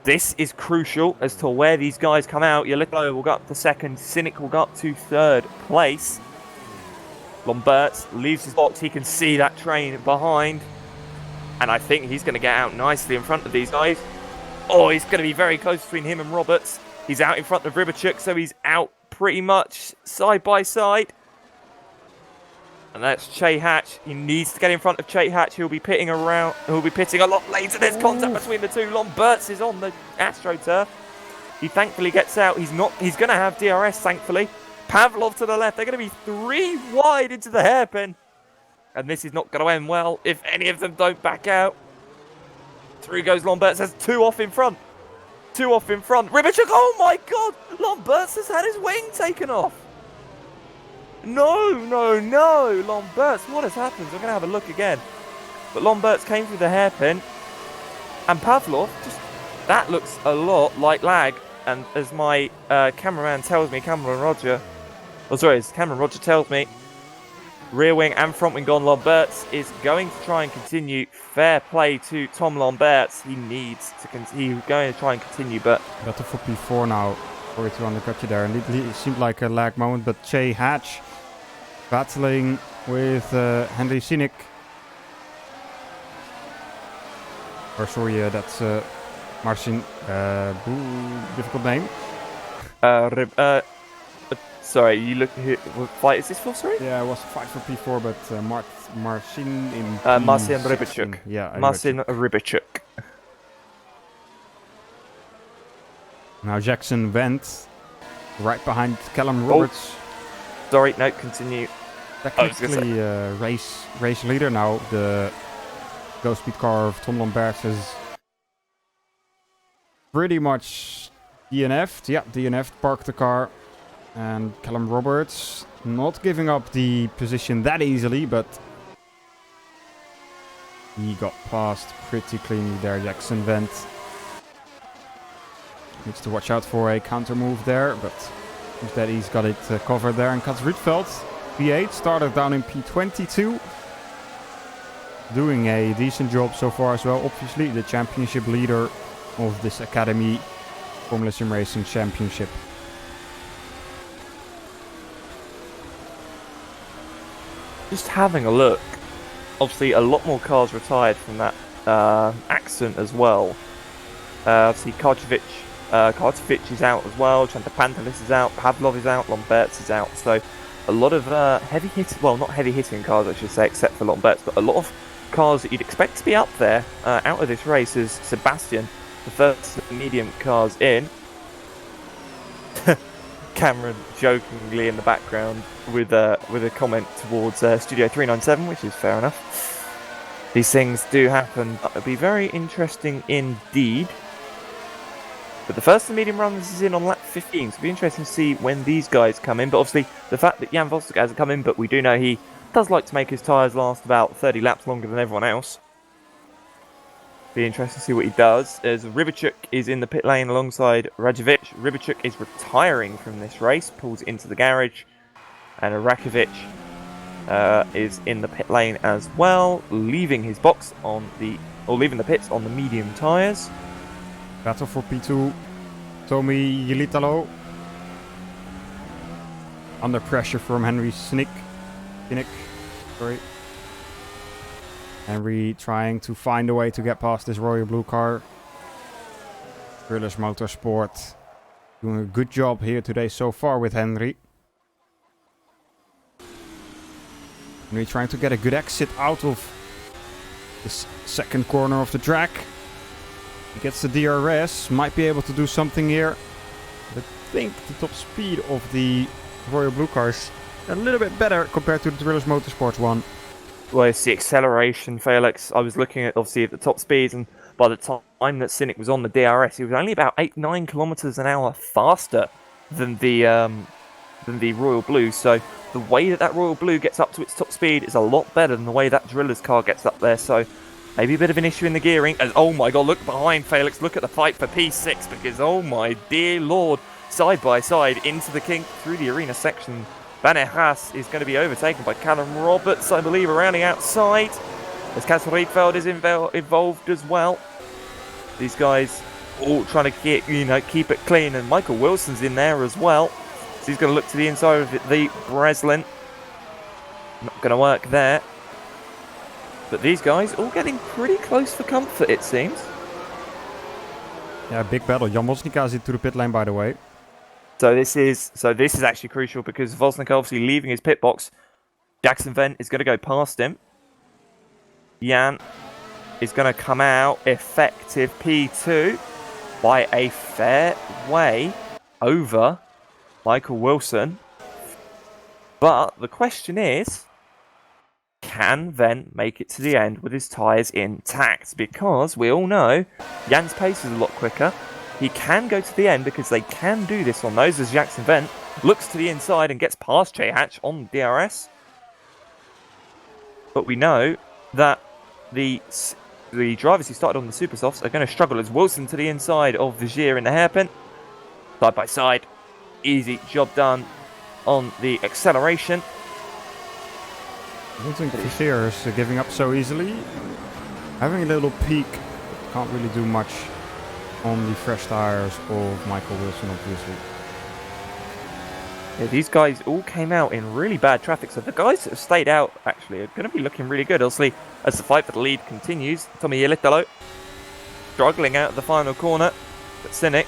this is crucial as to where these guys come out. Yelitalo will go up to 2nd. Cynic will go up to 3rd place. Lombert leaves his box. He can see that train behind. And I think he's going to get out nicely in front of these guys. Oh, he's going to be very close between him and Roberts. He's out in front of Rybachuk, so he's out pretty much side by side. And that's Che Hatch. He needs to get in front of Che Hatch. He'll be pitting around. He'll be pitting a lot later. There's contact between the two. Lomberts is on the AstroTurf. He thankfully gets out. He's not. He's going to have DRS, thankfully. Pavlov to the left. They're going to be 3 wide into the hairpin. And this is not going to end well if any of them don't back out. Through goes Lomberts. Has 2 off in front. 2 off in front. Rybachuk. Oh my God. Lomberts has had his wing taken off. No, no, no. Lomberts, what has happened? We're going to have a look again. But Lomberts came through the hairpin. And Pavlov, just that looks a lot like lag. And as my cameraman tells me, Cameron Rodger tells me, rear wing and front wing gone. Lomberts is going to try and continue. Fair play to Tom Lomberts. He needs to he's going to try and continue, but Got the for P4 now. Sorry to undercut you there. And it seemed like a lag moment, but Che Hatch battling with Henry Sinek. Or sorry, that's Marcin. Difficult name. Sorry, you look here. What fight is this for? Sorry. Yeah, it was a fight for P4, but Marcin in Marcin P16. Rybachuk. Yeah, Marcin Rybachuk. Now Jackson Vent, right behind Callum Roberts. Sorry, no, continue. Technically race leader now. The Go Speed car of Tom Lomberts is pretty much DNF'd. Yeah, DNF'd, parked the car. And Callum Roberts not giving up the position that easily, but he got past pretty cleanly there, Jackson Vent. Needs to watch out for a counter move there, but instead he's got it covered there. And Kats Rietveld, P8, started down in P22. Doing a decent job so far as well. Obviously the championship leader of this Academy Formula Sim Racing Championship. Just having a look. Obviously, a lot more cars retired from that accident as well. Obviously, Kartovic is out as well. Chantapantelis is out. Pavlov is out. Lomberts is out. So, a lot of heavy hitting, well, not heavy hitting cars, I should say, except for Lomberts, but a lot of cars that you'd expect to be up there out of this race is Sebastian, the first medium cars in. Cameron jokingly in the background with a comment towards Studio 397, which is fair enough. These things do happen. It'll be very interesting indeed. But the first of the medium runs is in on lap 15, so it'll be interesting to see when these guys come in. But obviously, the fact that Jan Vostok hasn't come in, but we do know he does like to make his tyres last about 30 laps longer than everyone else. Be interesting to see what he does, as Rybachuk is in the pit lane alongside Radjevic. Rybachuk is retiring from this race, pulls into the garage, and Rakovic is in the pit lane as well, leaving his box on leaving the pits on the medium tyres. Battle for P2. Tommy Yelitalo. Under pressure from Henry Snick. Sorry. Henry trying to find a way to get past this royal blue car. Drillers Motorsport doing a good job here today so far with Henry. Henry trying to get a good exit out of this second corner of the track. He gets the DRS, might be able to do something here. But I think the top speed of the royal blue car is a little bit better compared to the Drillers Motorsports one. Well, it's the acceleration, Felix. I was looking at, obviously, at the top speeds, and by the time that Cynic was on the DRS, he was only about 8-9 kilometers an hour faster than the Royal Blue. So the way that Royal Blue gets up to its top speed is a lot better than the way that Driller's car gets up there. So maybe a bit of an issue in the gearing. As, oh my god, look behind, Felix. Look at the fight for P6, because, oh my dear lord, side by side into the kink through the arena section. Van der Haas is going to be overtaken by Callum Roberts, I believe, around the outside. As Castle Rietveld is involved as well. These guys all trying to keep it clean, and Michael Wilson's in there as well. So he's going to look to the inside of the Breslin. Not going to work there. But these guys all getting pretty close for comfort, it seems. Yeah, big battle. Jan Woznica is into the pit lane, by the way. So this is actually crucial, because Vosnik obviously leaving his pit box. Jackson Vent is going to go past him. Jan is going to come out effective P2 by a fair way over Michael Wilson. But the question is, can Vent make it to the end with his tyres intact? Because we all know Jan's pace is a lot quicker. He can go to the end, because they can do this on those, as Jackson Vent looks to the inside and gets past Jay Hatch on DRS. But we know that the drivers who started on the Super Softs are going to struggle, as Wilson to the inside of Vigier in the hairpin. Side by side. Easy job done on the acceleration. I don't think Vigier is giving up so easily. Having a little peak, can't really do much on the fresh tires of Michael Wilson, obviously. Yeah, these guys all came out in really bad traffic, so the guys that have stayed out actually are going to be looking really good. Obviously, as the fight for the lead continues, Tommy Yelitalo struggling out of the final corner, but Cynic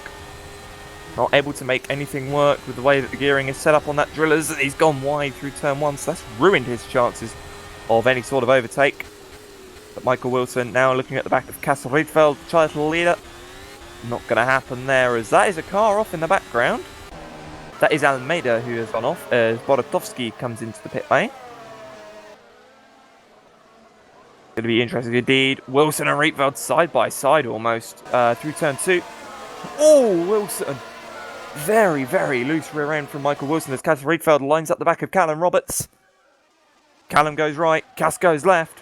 not able to make anything work with the way that the gearing is set up on that Drillers, and he's gone wide through turn 1, so that's ruined his chances of any sort of overtake. But Michael Wilson now looking at the back of Castle Rietveld, title leader. Not going to happen there, as that is a car off in the background. That is Almeida who has gone off, as Boratovsky comes into the pit lane. Going to be interesting indeed. Wilson and Rietveld side by side almost through turn 2. Oh, Wilson. Very, very loose rear end from Michael Wilson, as Castle Rietveld lines up the back of Callum Roberts. Callum goes right, Cass goes left.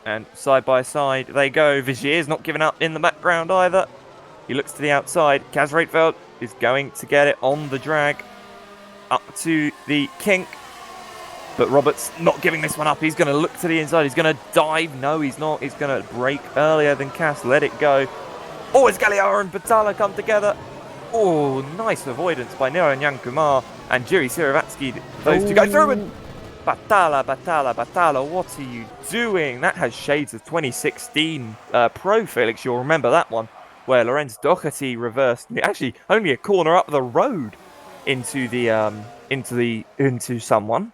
And side by side they go. Vigier's not giving up in the background either. He looks to the outside. Kaz Rietveld is going to get it on the drag up to the kink. But Roberts not giving this one up. He's going to look to the inside. He's going to dive. No, he's not. He's going to brake earlier than Cass. Let it go. Oh, it's Galliara and Batala come together. Oh, nice avoidance by Nero and Jan Kumar and Jiri Siravatsky. Those two go through, and Batala, what are you doing? That has shades of 2016 Pro, Felix. You'll remember that one, where Lorenz Doherty reversed, actually only a corner up the road into someone.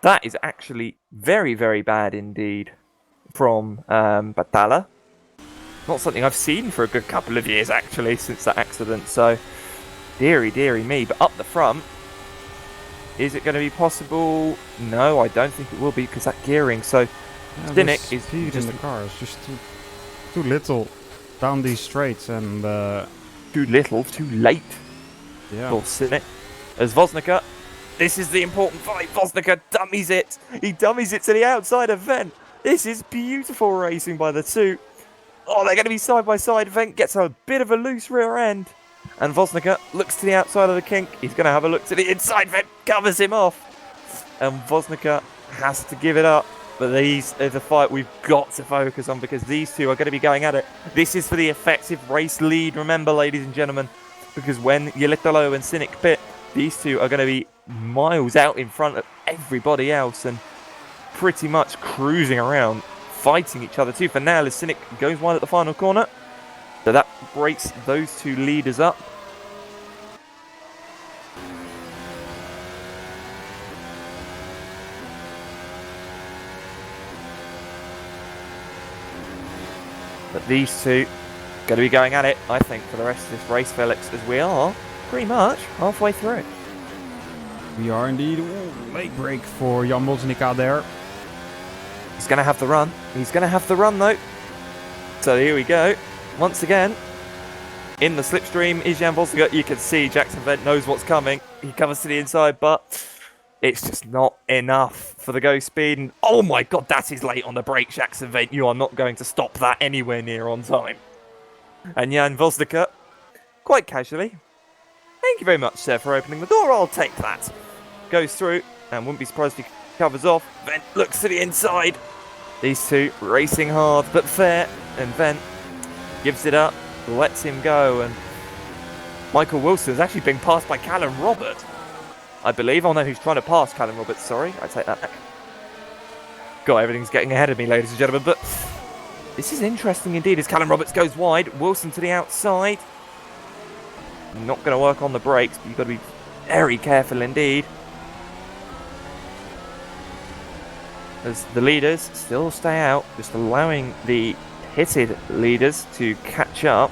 That is actually very, very bad indeed from Batala. not something I've seen for a good couple of years, actually, since that accident. So, dearie me. But up the front, is it going to be possible? No, I don't think it will be, because that gearing. So, Cynic is speed just in the car is just too little down these straights, and too little, too late yeah. for Cynic. As Vosnica, this is the important fight. Vosnica dummies it. He dummies it to the outside of Vent. This is beautiful racing by the two. Oh, they're going to be side by side. Vent gets a bit of a loose rear end. And Vosnica looks to the outside of the kink. He's going to have a look to the inside. Vent covers him off. And Vosnica has to give it up. But these is a fight we've got to focus on, because these two are going to be going at it. This is for the effective race lead, remember, ladies and gentlemen. Because when Yelitalo and Cynic pit, these two are going to be miles out in front of everybody else and pretty much cruising around, fighting each other tooth and nail as Cynic goes wide at the final corner. So that breaks those two leaders up. But these two going to be going at it, I think, for the rest of this race, Felix, as we are pretty much halfway through. We are indeed. Ooh, late break for Jan Vosnica there. He's going to have the run. He's going to have the run, though. So here we go. Once again, in the slipstream is Jan Vosnica. You can see Jackson Vent knows what's coming. He covers to the inside, but it's just not enough for the go speed. And oh my god, that is late on the brake, Jackson Vent. You are not going to stop that anywhere near on time. And Jan Vosnica, quite casually, thank you very much, sir, for opening the door. I'll take that. Goes through, and wouldn't be surprised if he covers off. Vent looks to the inside. These two racing hard but fair, and Vent gives it up, lets him go, and Michael Wilson's actually being passed by Callum Robert, I believe. Oh no, who's trying to pass Callum Robert, sorry, I take that back. God, everything's getting ahead of me, ladies and gentlemen, but this is interesting indeed as Callum Roberts goes wide, Wilson to the outside. Not going to work on the brakes, but you've got to be very careful indeed. As the leaders still stay out, just allowing the pitted leaders to catch up.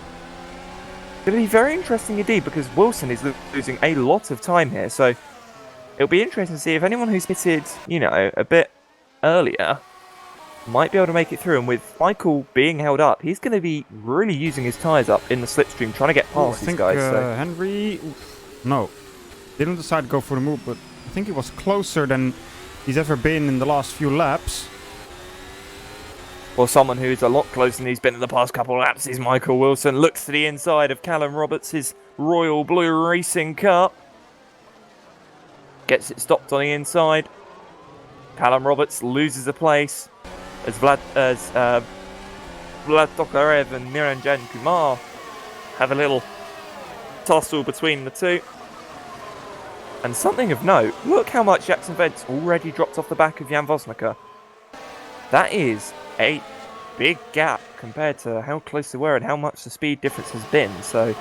It's going to be very interesting indeed, because Wilson is losing a lot of time here, so it'll be interesting to see if anyone who's pitted, you know, a bit earlier might be able to make it through. And with Michael being held up, he's going to be really using his tyres up in the slipstream, trying to get past these guys. So. Henry, no, didn't decide to go for the move, but I think he was closer than he's ever been in the last few laps. Well, someone who's a lot closer than he's been in the past couple of laps is Michael Wilson. Looks to the inside of Callum Roberts, his Royal Blue Racing car. Gets it stopped on the inside. Callum Roberts loses a place as Vlad Tokarev and Niranjan Kumar have a little tussle between the two. And something of note, look how much Jackson Vent's already dropped off the back of Jan Vosnica. That is a big gap compared to how close they were and how much the speed difference has been. So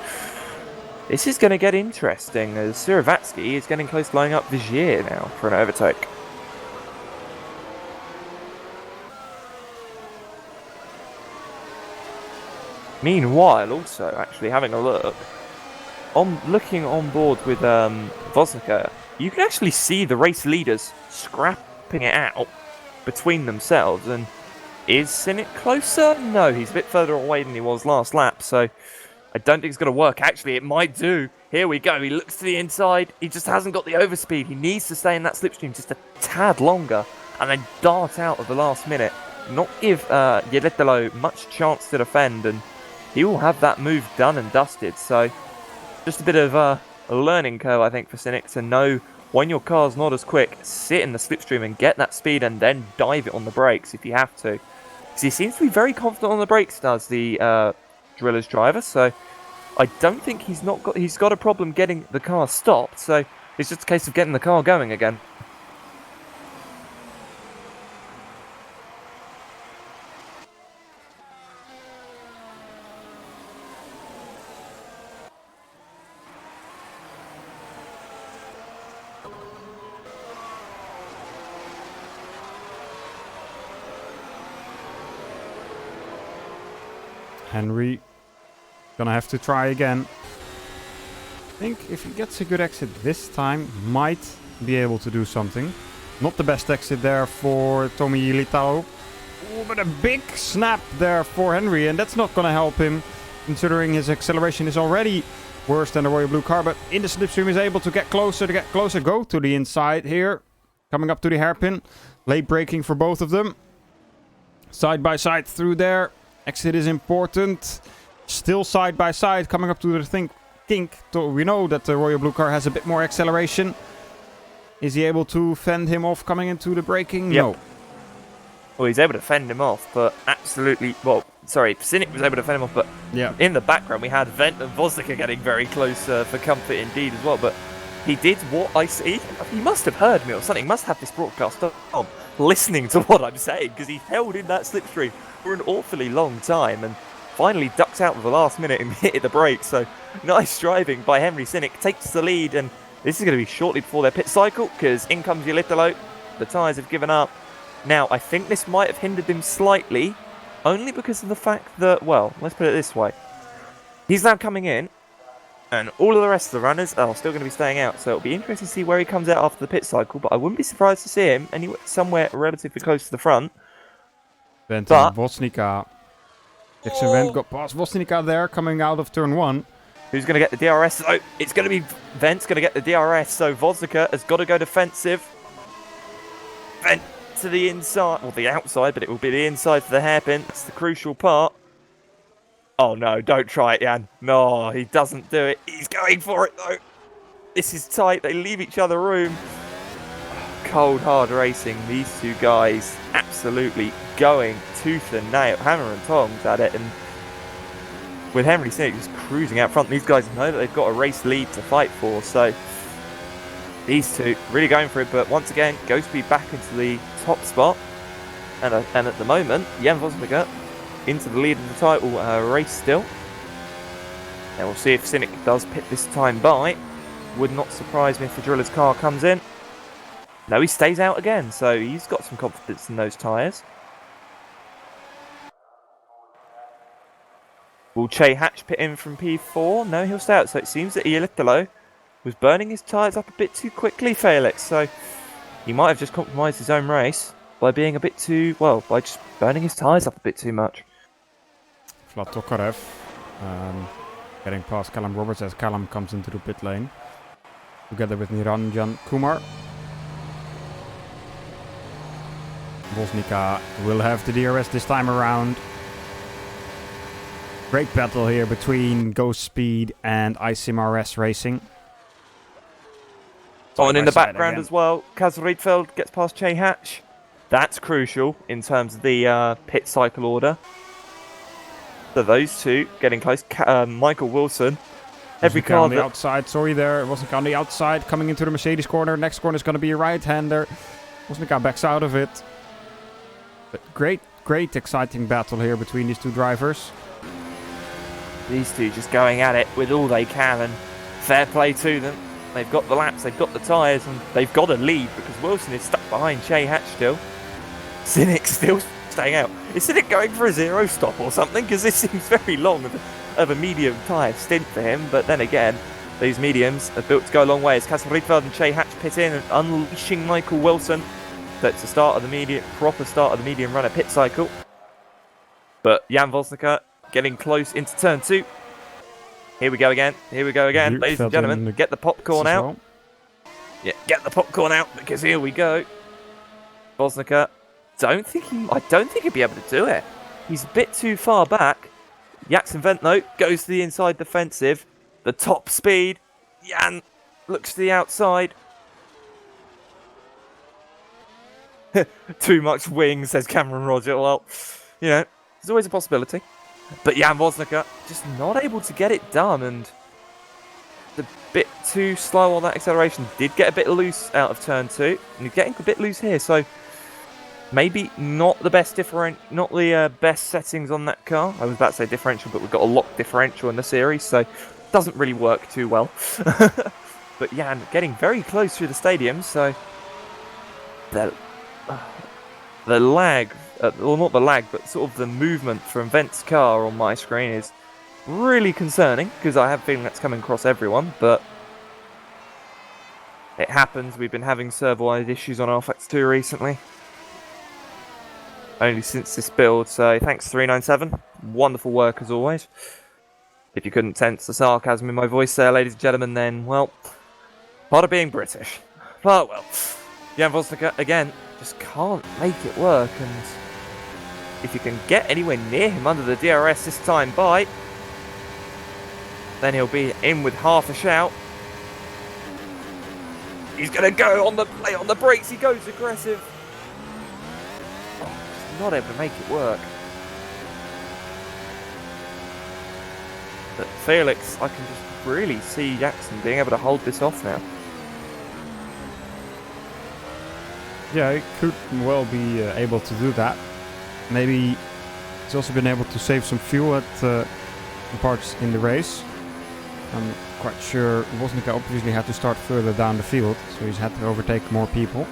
this is going to get interesting as Suravatsky is getting close to lining up Vigier now for an overtake. Meanwhile, also actually having a look, looking on board with Vosnica, you can actually see the race leaders scrapping it out between themselves. And is Cynic closer? No, he's a bit further away than he was last lap, so I don't think it's going to work. Actually, it might do. Here we go. He looks to the inside. He just hasn't got the overspeed. He needs to stay in that slipstream just a tad longer and then dart out at the last minute. Not give Yeletelo much chance to defend, and he will have that move done and dusted. So just a bit of a learning curve, I think, for Cynic to know when your car's not as quick, sit in the slipstream and get that speed and then dive it on the brakes if you have to. Because he seems to be very confident on the brakes, does the Driller's driver. So I don't think he's got a problem getting the car stopped. So it's just a case of getting the car going again. Henry gonna have to try again. I think if he gets a good exit this time, might be able to do something. Not the best exit there for Tommy Litao. Oh, but a big snap there for Henry, and that's not gonna help him, considering his acceleration is already worse than the Royal Blue car. But in the slipstream is able to get closer, go to the inside here. Coming up to the hairpin. Late braking for both of them. Side by side through there. Exit is important. Still side by side, coming up to the kink. We know that the Royal Blue car has a bit more acceleration. Is he able to fend him off coming into the braking? Yep. No. Well, he's able to fend him off, but absolutely... Well, sorry, Cynic was able to fend him off, but Yeah. in the background we had Vent and Vosnica getting very close for comfort indeed as well. But he did what I see. He must have heard me or something. He must have this broadcast on, listening to what I'm saying, because he held in that slipstream for an awfully long time and finally ducked out with the last minute and hit the brake. So nice driving by Henry Cynic. Takes the lead, and this is going to be shortly before their pit cycle, because in comes Yolitalo. The tyres have given up. Now, I think this might have hindered him slightly, only because of the fact that, well, let's put it this way. He's now coming in, and all of the rest of the runners are still going to be staying out. So it'll be interesting to see where he comes out after the pit cycle, but I wouldn't be surprised to see him somewhere relatively close to the front. Vent But- and Vosnica. Jackson Vent got past Vosnica there, coming out of turn 1. Who's going to get the DRS? Oh, it's going to be Vent's going to get the DRS, so Vosnica has got to go defensive. Vent to the inside, well, the outside, but it will be the inside for the hairpin. That's the crucial part. Oh no, don't try it, Jan. No, he doesn't do it. He's going for it, though. This is tight. They leave each other room. Cold, hard racing. These two guys absolutely going tooth and nail, hammer and tongs at it. And with Henry Cynic just cruising out front, these guys know that they've got a race lead to fight for. So these two really going for it. But once again, Ghostspeed back into the top spot. And at the moment, Jan Vosnica into the lead of the title race still. And we'll see if Cynic does pit this time by. Would not surprise me if the driller's car comes in. No, he stays out again, so he's got some confidence in those tyres. Will Che Hatch pit in from P4? No, he'll stay out. So it seems that Iolitalo was burning his tyres up a bit too quickly, Felix. So he might have just compromised his own race by being a bit too, well, by just burning his tyres up a bit too much. Vlad Tokarev getting past Callum Roberts as Callum comes into the pit lane. Together with Niranjan Kumar. Vosnica will have the DRS this time around. Great battle here between Ghostspeed and ISIMRS Racing. Oh, and in the Side by side background again. as well, Kaz Riedfeld gets past Che Hatch. That's crucial in terms of the pit cycle order. So those two getting close. Michael Wilson. Every Vosnica car on the that... outside, sorry there. Vosnica on the outside, coming into the Mercedes corner. Next corner is going to be a right-hander. Vosnica backs out of it. But great exciting battle here between these two drivers. These two just going at it with all they can, and fair play to them. They've got the laps, they've got the tyres, and they've got a lead because Wilson is stuck behind Che Hatch still. Cynic still staying out. Is Cynic going for a zero stop or something? Because this seems very long of a medium tyre stint for him. But then again, these mediums are built to go a long way as Castle Riedfeld and Che Hatch pit in and unleashing Michael Wilson. That's the start of the proper start of the medium runner pit cycle. But Jan Vosnica getting close into turn 2. Here we go again. Ladies and gentlemen, get the popcorn out. Well. Yeah, get the popcorn out because here we go. Vosnica, I don't think he'd be able to do it. He's a bit too far back. Jackson Vent though goes to the inside defensive. The top speed. Jan looks to the outside. Too much wing, says Cameron Rodger. Well, you know, there's always a possibility. But Jan Vosnica just not able to get it done, and a bit too slow on that acceleration. Did get a bit loose out of turn 2, and he's getting a bit loose here. So maybe not the best best settings on that car. I was about to say differential, but we've got a lock differential in the series, so it doesn't really work too well. But Jan getting very close through the stadium, so the lag well, not the lag, but sort of the movement from Vent's car on my screen is really concerning, because I have a feeling that's coming across everyone, but it happens. We've been having server-wide issues on rFactor 2 recently. Only since this build, so thanks 397. Wonderful work as always. If you couldn't sense the sarcasm in my voice there, ladies and gentlemen, then, well, part of being British. But, well, Jan Vosnica, again, just can't make it work, and if you can get anywhere near him under the DRS this time by, then he'll be in with half a shout. He's going to go on the brakes, he goes aggressive. Not able to make it work. But Felix, I can just really see Jackson being able to hold this off now. Yeah, he could well be able to do that. Maybe he's also been able to save some fuel at parts in the race. I'm quite sure Vosnica obviously had to start further down the field, so he's had to overtake more people.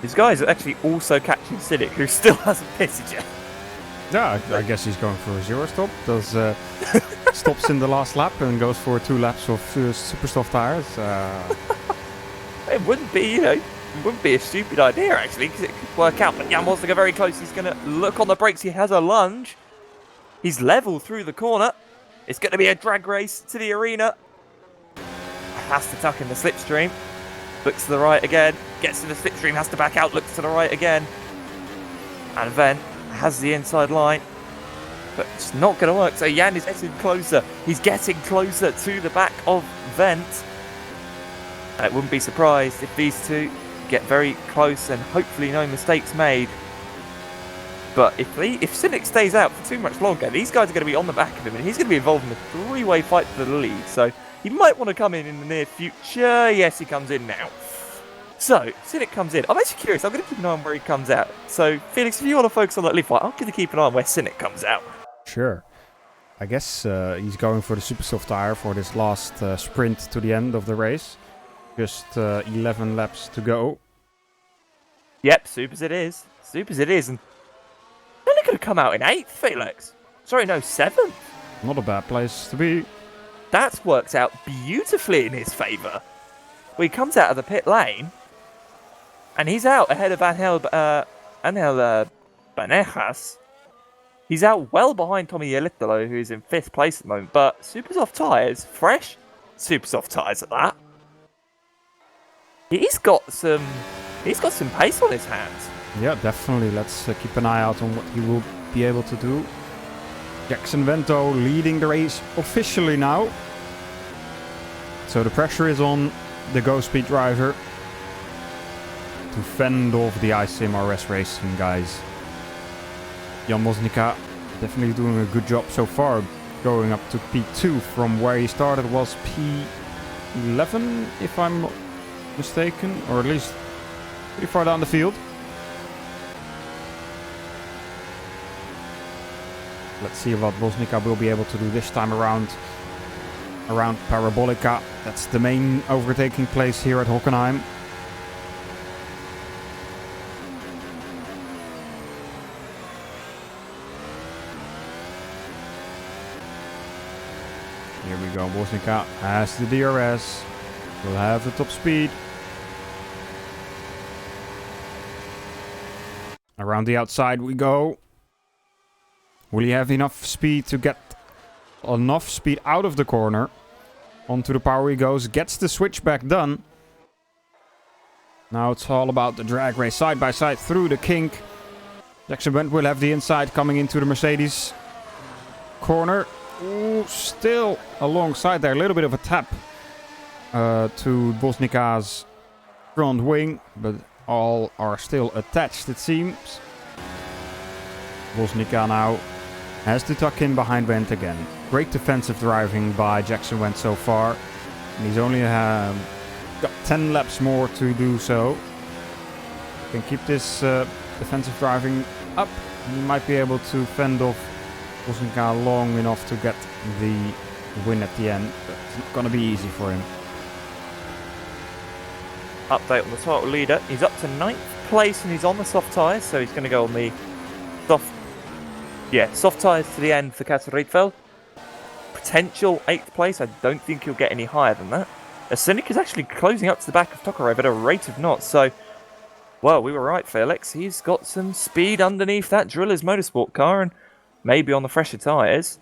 These guys are actually also catching Cynic, who still hasn't pitted yet. Yeah, I guess he's going for a zero stop. Does stops in the last lap and goes for 2 laps of super soft tires. It wouldn't be, it wouldn't be a stupid idea actually, because it could work out. But Jan Vosnica very close. He's going to look on the brakes. He has a lunge. He's level through the corner. It's going to be a drag race to the arena. Has to tuck in the slipstream. Looks to the right again, gets to the slipstream, has to back out, looks to the right again. And Vent has the inside line, but it's not going to work. So Jan is getting closer. He's getting closer to the back of Vent. And it wouldn't be surprised if these two get very close and hopefully no mistakes made. But if Cynic stays out for too much longer, these guys are going to be on the back of him, and he's going to be involved in a 3-way fight for the lead. So he might want to come in the near future. Yes, he comes in now. So, Cynic comes in. I'm actually curious. I'm going to keep an eye on where he comes out. So, Felix, if you want to focus on that lead fight, I'm going to keep an eye on where Cynic comes out. Sure. I guess he's going for the super soft tire for this last sprint to the end of the race. Just 11 laps to go. Yep, supers it is. Supers it is. And only going to come out in 8th, Felix. Sorry, no, 7th. Not a bad place to be. That's worked out beautifully in his favour. Well, he comes out of the pit lane, and he's out ahead of Angel Banejas. He's out well behind Tommy Yelitalo, who is in 5th place at the moment. But super soft tyres, fresh super soft tyres at that. He's got some pace on his hands. Yeah, definitely. Let's keep an eye out on what he will be able to do. Jackson Vento leading the race officially now. So the pressure is on the Go Speed driver to fend off the iSimRS Racing guys. Jan Vosnica definitely doing a good job so far, going up to P2 from where he started was P11, if I'm not mistaken, or at least pretty far down the field. Let's see what Vosnica will be able to do this time around Parabolica. That's the main overtaking place here at Hockenheim. Here we go. Vosnica has the DRS. Will have the top speed. Around the outside we go. Will he have enough speed to get enough speed out of the corner? Onto the power he goes, gets the switchback done. Now it's all about the drag race side by side through the kink. Jackson Bent will have the inside coming into the Mercedes corner. Ooh, still alongside there, a little bit of a tap to Vosnica's front wing, but all are still attached, it seems. Vosnica now Has to tuck in behind Wendt again. Great defensive driving by Jackson Wendt so far. And he's only got 10 laps more to do so. Can keep this defensive driving up. He might be able to fend off Vosnika long enough to get the win at the end. But it's not going to be easy for him. Update on the title leader. He's up to 9th place and he's on the soft tyres, so he's going to go on the soft tyres to the end for Kater Rietveld. Potential 8th place. I don't think he'll get any higher than that. Cynic is actually closing up to the back of Tokarev at a rate of knots, so well, we were right, Felix. He's got some speed underneath that Drillers Motorsport car, and maybe on the fresher tyres,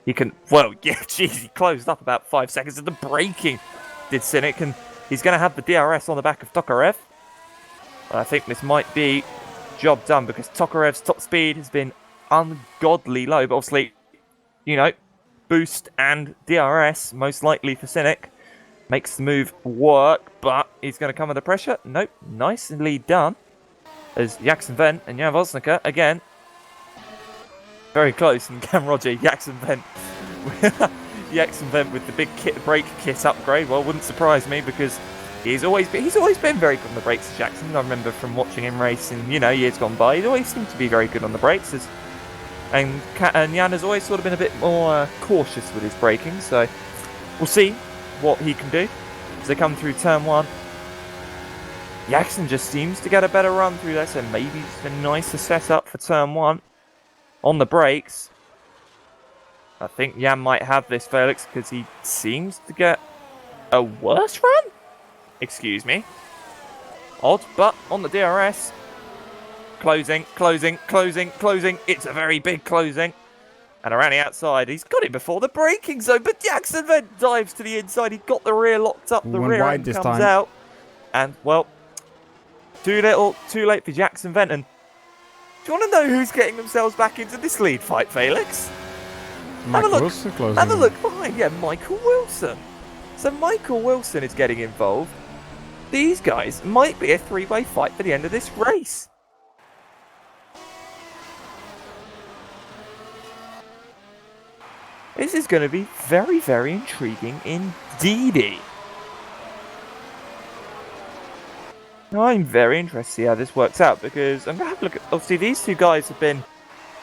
he can... Well, yeah, jeez, he closed up about 5 seconds of the braking, did Cynic, and he's going to have the DRS on the back of Tokarev. I think this might be job done, because Tokarev's top speed has been ungodly low, but obviously, you know, boost and DRS, most likely for Cynic. Makes the move work, but he's going to come under pressure. Nope, nicely done. As Jackson Wendt and Jan Vosnika, again, very close. And Cam Rodger, Jackson Wendt with the big brake kit upgrade. Well, wouldn't surprise me because he's always been very good on the brakes, Jackson. I remember from watching him race in, you know, years gone by. He always seemed to be very good on the brakes. And Jan has always sort of been a bit more cautious with his braking. So we'll see what he can do as they come through turn 1. Jackson just seems to get a better run through there, so maybe it's a nicer setup for turn 1 on the brakes. I think Jan might have this, Felix, because he seems to get a worse run? Excuse me. Odd, but on the DRS, closing. It's a very big closing. And around the outside, he's got it before the braking zone, but Jackson Wendt dives to the inside. He got the rear locked up, the rear end comes out. And, well, too little, too late for Jackson Wendt. And do you want to know who's getting themselves back into this lead fight, Felix? Michael Wilson closing. Have a look behind. Yeah, Michael Wilson. So Michael Wilson is getting involved. These guys might be a three-way fight for the end of this race. This is going to be very, very intriguing indeed. Now, I'm very interested to see how this works out, because I'm going to have a look at... Obviously, these two guys have been,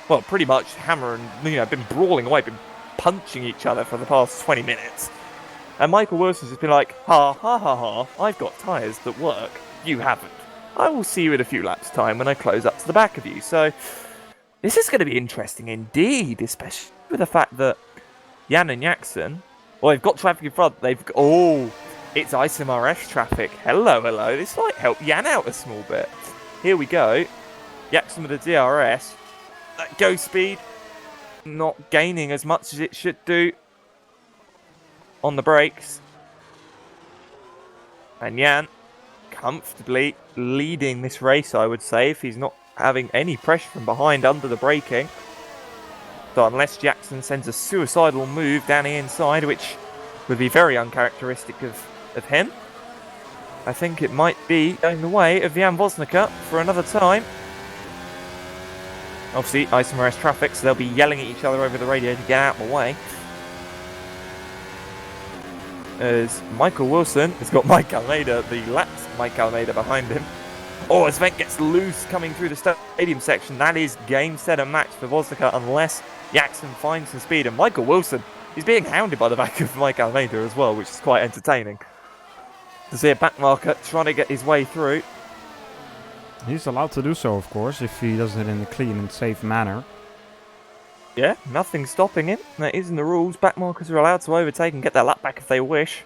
well, pretty much hammering, you know, been brawling away, been punching each other for the past 20 minutes. And Michael Wilson's just been like, ha, ha, ha, ha, I've got tyres that work. You haven't. I will see you in a few laps' time when I close up to the back of you. So, this is going to be interesting indeed, especially with the fact that Jan and Jackson, well, they've got traffic in front. Oh, it's ISMRF traffic. Hello. This might help Jan out a small bit. Here we go. Jackson with the DRS. That go speed, not gaining as much as it should do on the brakes. And Jan comfortably leading this race, I would say, if he's not having any pressure from behind under the braking. So unless Jackson sends a suicidal move down the inside, which would be very uncharacteristic of him, I think it might be going the way of Jan Vosnika for another time. Obviously, ISMRS traffic, so they'll be yelling at each other over the radio to get out of the way. As Michael Wilson has got Mike Almeida, the lapped Mike Almeida behind him. Oh, as Wendt gets loose coming through the stadium section. That is game, set and match for Vosnika unless Jackson finds some speed. And Michael Wilson, he's being hounded by the back of Mike Almeida as well, which is quite entertaining. To see a backmarker trying to get his way through. He's allowed to do so, of course, if he does it in a clean and safe manner. Yeah, nothing's stopping him. That isn't the rules. Backmarkers are allowed to overtake and get their lap back if they wish.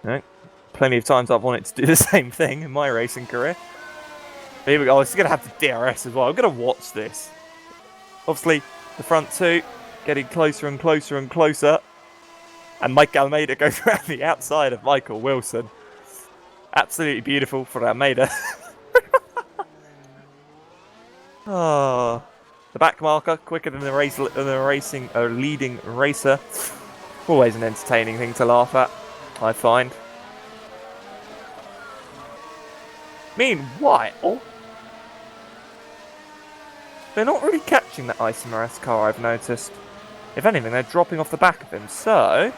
You know, plenty of times I've wanted to do the same thing in my racing career. But here we go. It's going to have the DRS as well. I'm going to watch this. Obviously, the front two getting closer and closer and closer. And Mike Almeida goes around the outside of Michael Wilson. Absolutely beautiful for Almeida. Oh, the back marker quicker than the leading racer. Always an entertaining thing to laugh at, I find. they're not really catching that ISMRS car, I've noticed. If anything, they're dropping off the back of him, so...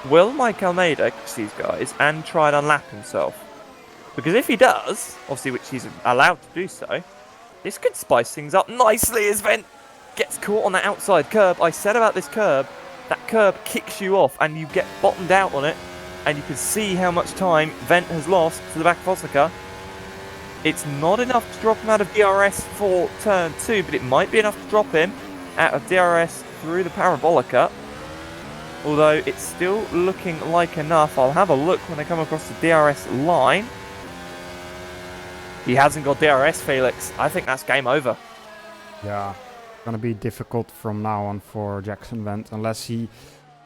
Will Mike Almeida catch these guys and try and unlap himself? Because if he does, obviously which he's allowed to do so, this could spice things up nicely as Vent gets caught on that outside curb. I said about this curb, that curb kicks you off and you get bottomed out on it, and you can see how much time Vent has lost to the back of Osaka. It's not enough to drop him out of DRS for turn 2, but it might be enough to drop him out of DRS through the Parabolica. Although it's still looking like enough. I'll have a look when I come across the DRS line. He hasn't got DRS, Felix. I think that's game over. Yeah, gonna be difficult from now on for Jackson Vent, unless he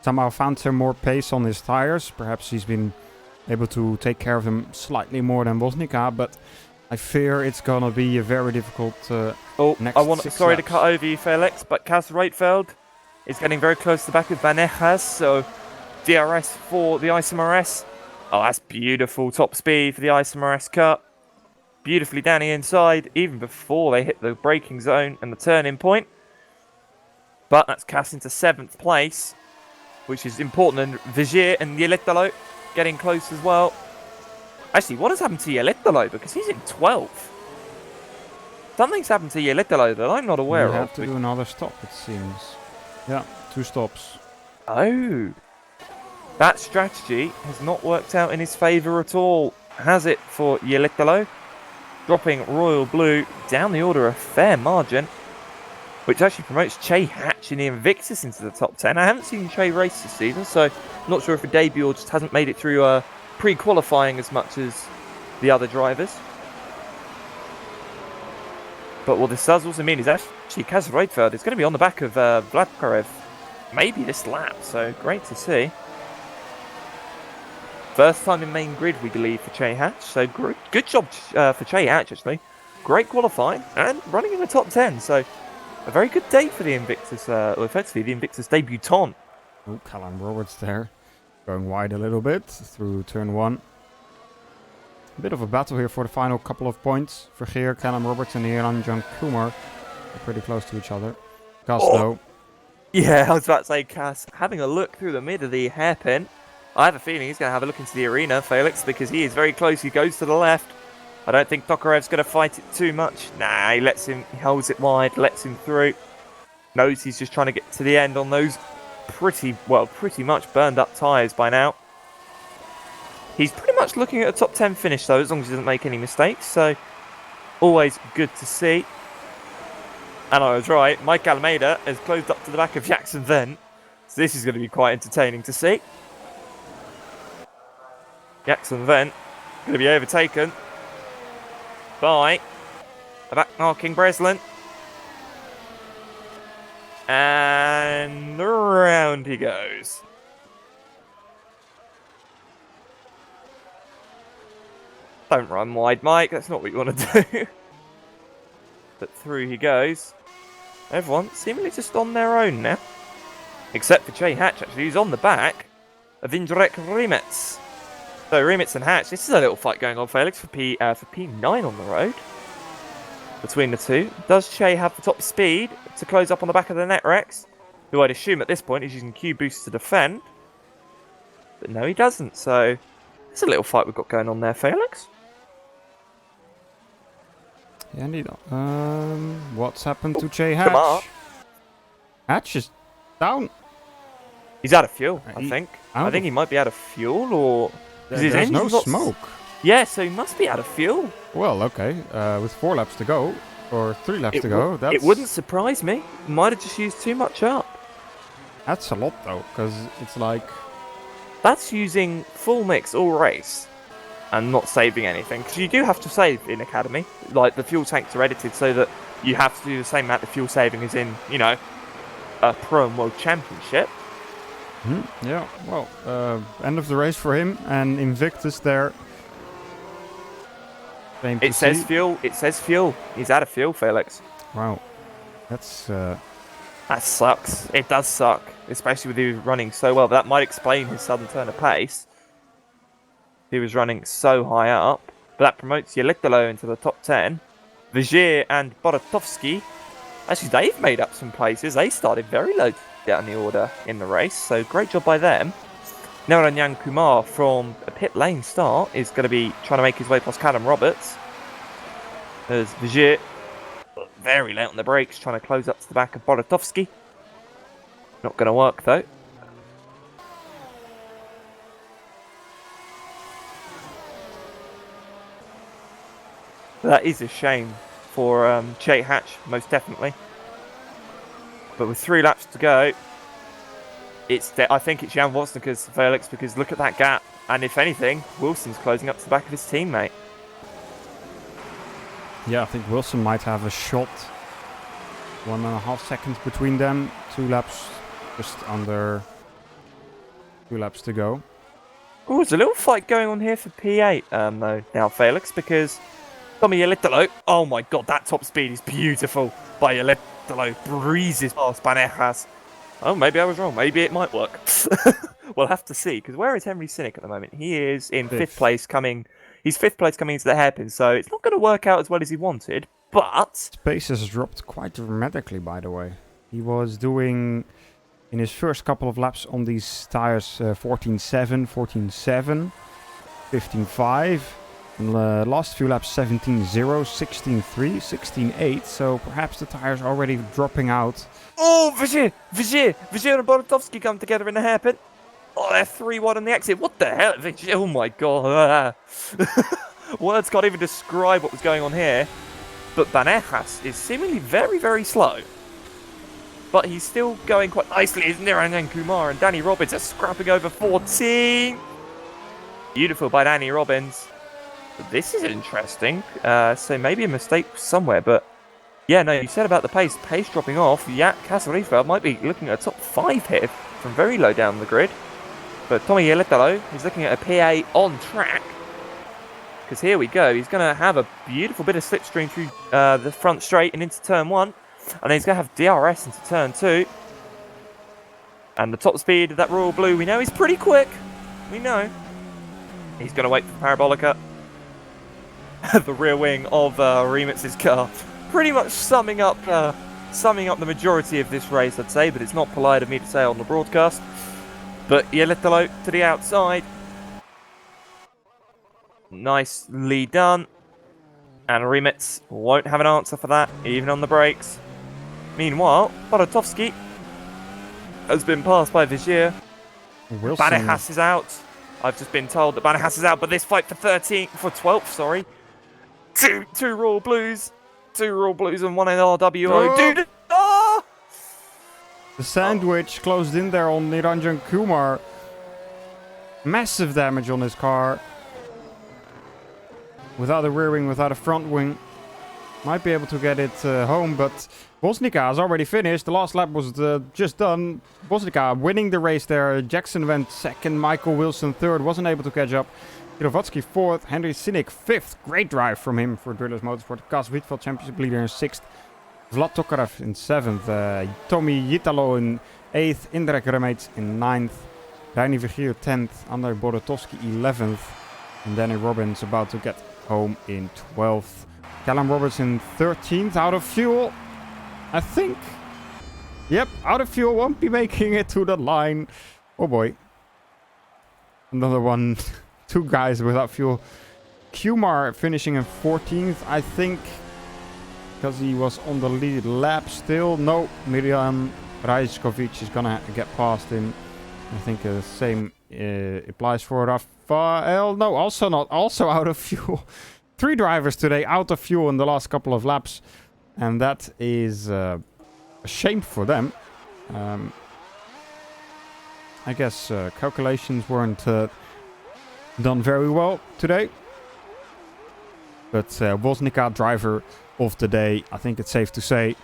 somehow found some more pace on his tires. Perhaps he's been able to take care of them slightly more than Bosnica, but I fear it's gonna be a very difficult next sorry laps. to cut over you, Felix, but Cas Reitfeld is getting very close to the back of Vanegas, so DRS for the ISMRS. Oh, that's beautiful top speed for the ISMRS cut. Beautifully down the inside, even before they hit the braking zone and the turning point. But that's Cas into 7th place, which is important. And Vigier and Yeletalo getting close as well. Actually, what has happened to Yeletalo? Because he's in 12th. Something's happened to Yeletalo that I'm not aware You of. have to do another stop, it seems. Yeah, 2 stops. Oh. That strategy has not worked out in his favour at all, has it, for Yeletalo? Dropping Royal Blue down the order a fair margin, which actually promotes Che Hatch in the Invictus into the top 10. I haven't seen Che race this season, so I'm not sure if a debut or just hasn't made it through pre-qualifying as much as the other drivers. But what this does also mean is actually Kaz Reitfeld is going to be on the back of Vladkarev maybe this lap, so great to see. First time in main grid, we believe, for Che Hatch. So good job for Che Hatch, actually. Great qualifying and running in the top 10. So a very good day for the Invictus, or effectively the Invictus debutant. Oh, Callum Roberts there. Going wide a little bit through turn 1. A bit of a battle here for the final couple of points. Vergeer, Callum Roberts and Iran John Kumar are pretty close to each other. Cas, though. Yeah, I was about to say, Cas, having a look through the mid of the hairpin. I have a feeling he's going to have a look into the arena, Felix, because he is very close. He goes to the left. I don't think Tokarev's going to fight it too much. Nah, he holds it wide, lets him through. Knows he's just trying to get to the end on those pretty much burned up tyres by now. He's pretty much looking at a top 10 finish, though, as long as he doesn't make any mistakes. So, always good to see. And I was right. Mike Almeida has closed up to the back of Jackson Vent. So this is going to be quite entertaining to see. Jackson Vent going to be overtaken by a back-marking Breslin. And around he goes. Don't run wide, Mike. That's not what you want to do. But through he goes. Everyone seemingly just on their own now. Except for Che Hatch, actually, who's on the back of Indrek Rimetz. So Rimetz and Hatch, this is a little fight going on, Felix, for P9 on the road. Between the two. Does Che have the top speed to close up on the back of the Netrex? Who I'd assume at this point is using Q boost to defend. But no, he doesn't, so it's a little fight we've got going on there, Felix. Yeah, indeed. What's happened to Che Hatch? Hatch is down. He's out of fuel, I think. I think he might be out of fuel, or... There's no smoke. Yeah, so he must be out of fuel. Well, okay. With 4 laps to go, or 3 laps to go, it wouldn't surprise me. Might have just used too much up. That's a lot, though, because it's like... That's using full mix all race and not saving anything. Because you do have to save in Academy. Like, the fuel tanks are edited so that you have to do the same amount of fuel saving as in, you know, a Pro and World Championship. Yeah, well, end of the race for him, and Invictus there. It says fuel. It says fuel. He's out of fuel, Felix. Wow, that's... That sucks. It does suck, especially with you running so well. But that might explain his sudden turn of pace. He was running so high up. But that promotes Yelitalo into the top 10. Vigier and Boratovsky, actually, they've made up some places. They started very low down the order in the race, so great job by them. Naranyan Kumar from a pit lane start is going to be trying to make his way past Callum Roberts. There's Vigier, very late on the brakes, trying to close up to the back of Boratovsky. Not going to work though. That is a shame for Che Hatch, most definitely. But with 3 laps to go, I think it's Jan Woznia's Felix, because look at that gap. And if anything, Wilson's closing up to the back of his teammate. Yeah, I think Wilson might have a shot. 1.5 seconds between them. 2 laps, just under 2 laps to go. Oh, there's a little fight going on here for P8 though now, Felix, because Tommy Yelitalo, oh my god, that top speed is beautiful by Yelitalo. Breezes past Banejas. Oh, maybe I was wrong. Maybe it might work. We'll have to see, because where is Henry Cynic at the moment? He is in 5th place coming. He's 5th place coming into the hairpin, so it's not going to work out as well as he wanted, but... His pace has dropped quite dramatically, by the way. He was doing, in his first couple of laps on these tires, 14.7, 14.7, 15.5. In the last few laps, 17.0, 16.3, 16.8. So perhaps the tires are already dropping out. Oh, Vigier and Boratovsky come together in the hairpin. Oh, they're 3-1 on the exit. What the hell? Vigier, oh my god. Words can't even describe what was going on here. But Banejas is seemingly very, very slow. But he's still going quite nicely, isn't there? And Kumar and Danny Robbins are scrapping over 14. Beautiful by Danny Robbins. This is interesting. So maybe a mistake somewhere, but yeah, no, you said about the pace dropping off. Yeah, Casarifeld might be looking at a top 5 here from very low down the grid. But Tommy Yelitalo is looking at a PA on track. Because here we go. He's going to have a beautiful bit of slipstream through the front straight and into turn 1. And then he's going to have DRS into turn 2. And the top speed of that Royal Blue, we know he's pretty quick. We know. He's going to wait for Parabolica. The rear wing of Remitz's car. Pretty much summing up the majority of this race, I'd say. But it's not polite of me to say on the broadcast. But Yelitalo to the outside. Nicely done. And Remitz won't have an answer for that, even on the brakes. Meanwhile, Boratovsky has been passed by Vigier. Banejas is out. I've just been told that Banejas is out, but this fight for 12th, sorry. Two Royal Blues. 2 Royal Blues and 1 NRWO. Oh. Dude! Oh! The sandwich closed in there on Niranjan Kumar. Massive damage on his car. Without a rear wing, without a front wing. Might be able to get it home, but Bosnica has already finished. The last lap was just done. Bosnica winning the race there. Jackson went 2nd, Michael Wilson 3rd. Wasn't able to catch up. Kirovatsky 4th, Henry Cynic 5th. Great drive from him for Drillers Motorsport. Kas Wietveld Championship leader in 6th. Vlad Tokarev in 7th. Tommy Yitalo in 8th. Indrek Remets in 9th. Reini Vergier 10th. Andrei Boratovsky 11th. And Danny Robbins about to get home in 12th. Callum Roberts in 13th. Out of fuel, I think. Yep, out of fuel. Won't be making it to the line. Oh boy. Another one. 2 guys without fuel. Kumar finishing in 14th, I think. Because he was on the lead lap still. No, Mirjam Rajkovic is gonna get past him. I think the same applies for Rafael. No, also not. Also out of fuel. 3 drivers today out of fuel in the last couple of laps. And that is a shame for them. I guess calculations weren't done very well today. But Woznica, driver of the day, I think it's safe to say.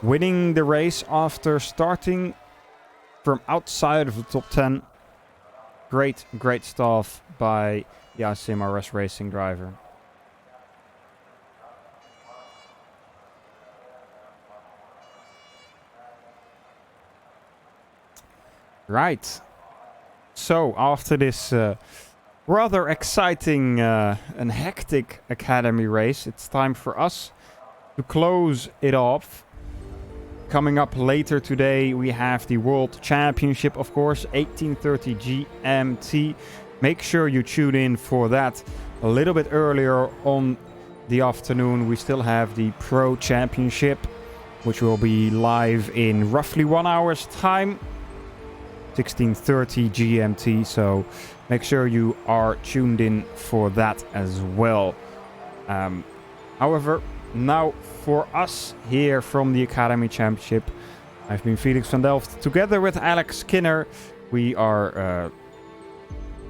Winning the race after starting from outside of the top 10. Great stuff by the SimRacing racing driver. Right. So after this rather exciting and hectic academy race. It's time for us to close it off. Coming up later today, we have the World Championship, of course, 18:30 GMT. Make sure you tune in for that. A little bit earlier on the afternoon, we still have the Pro Championship, which will be live in roughly 1 hour's time, 16:30 GMT. So make sure you are tuned in for that as well. However, now for us here from the Academy Championship, I've been Felix van Delft. Together with Alex Skinner, we are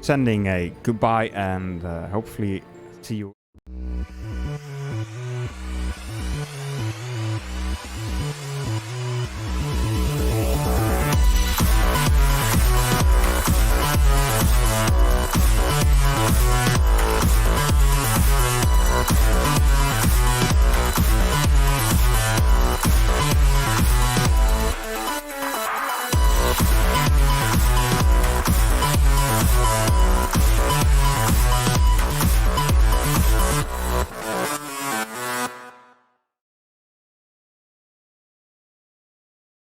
sending a goodbye and hopefully see you.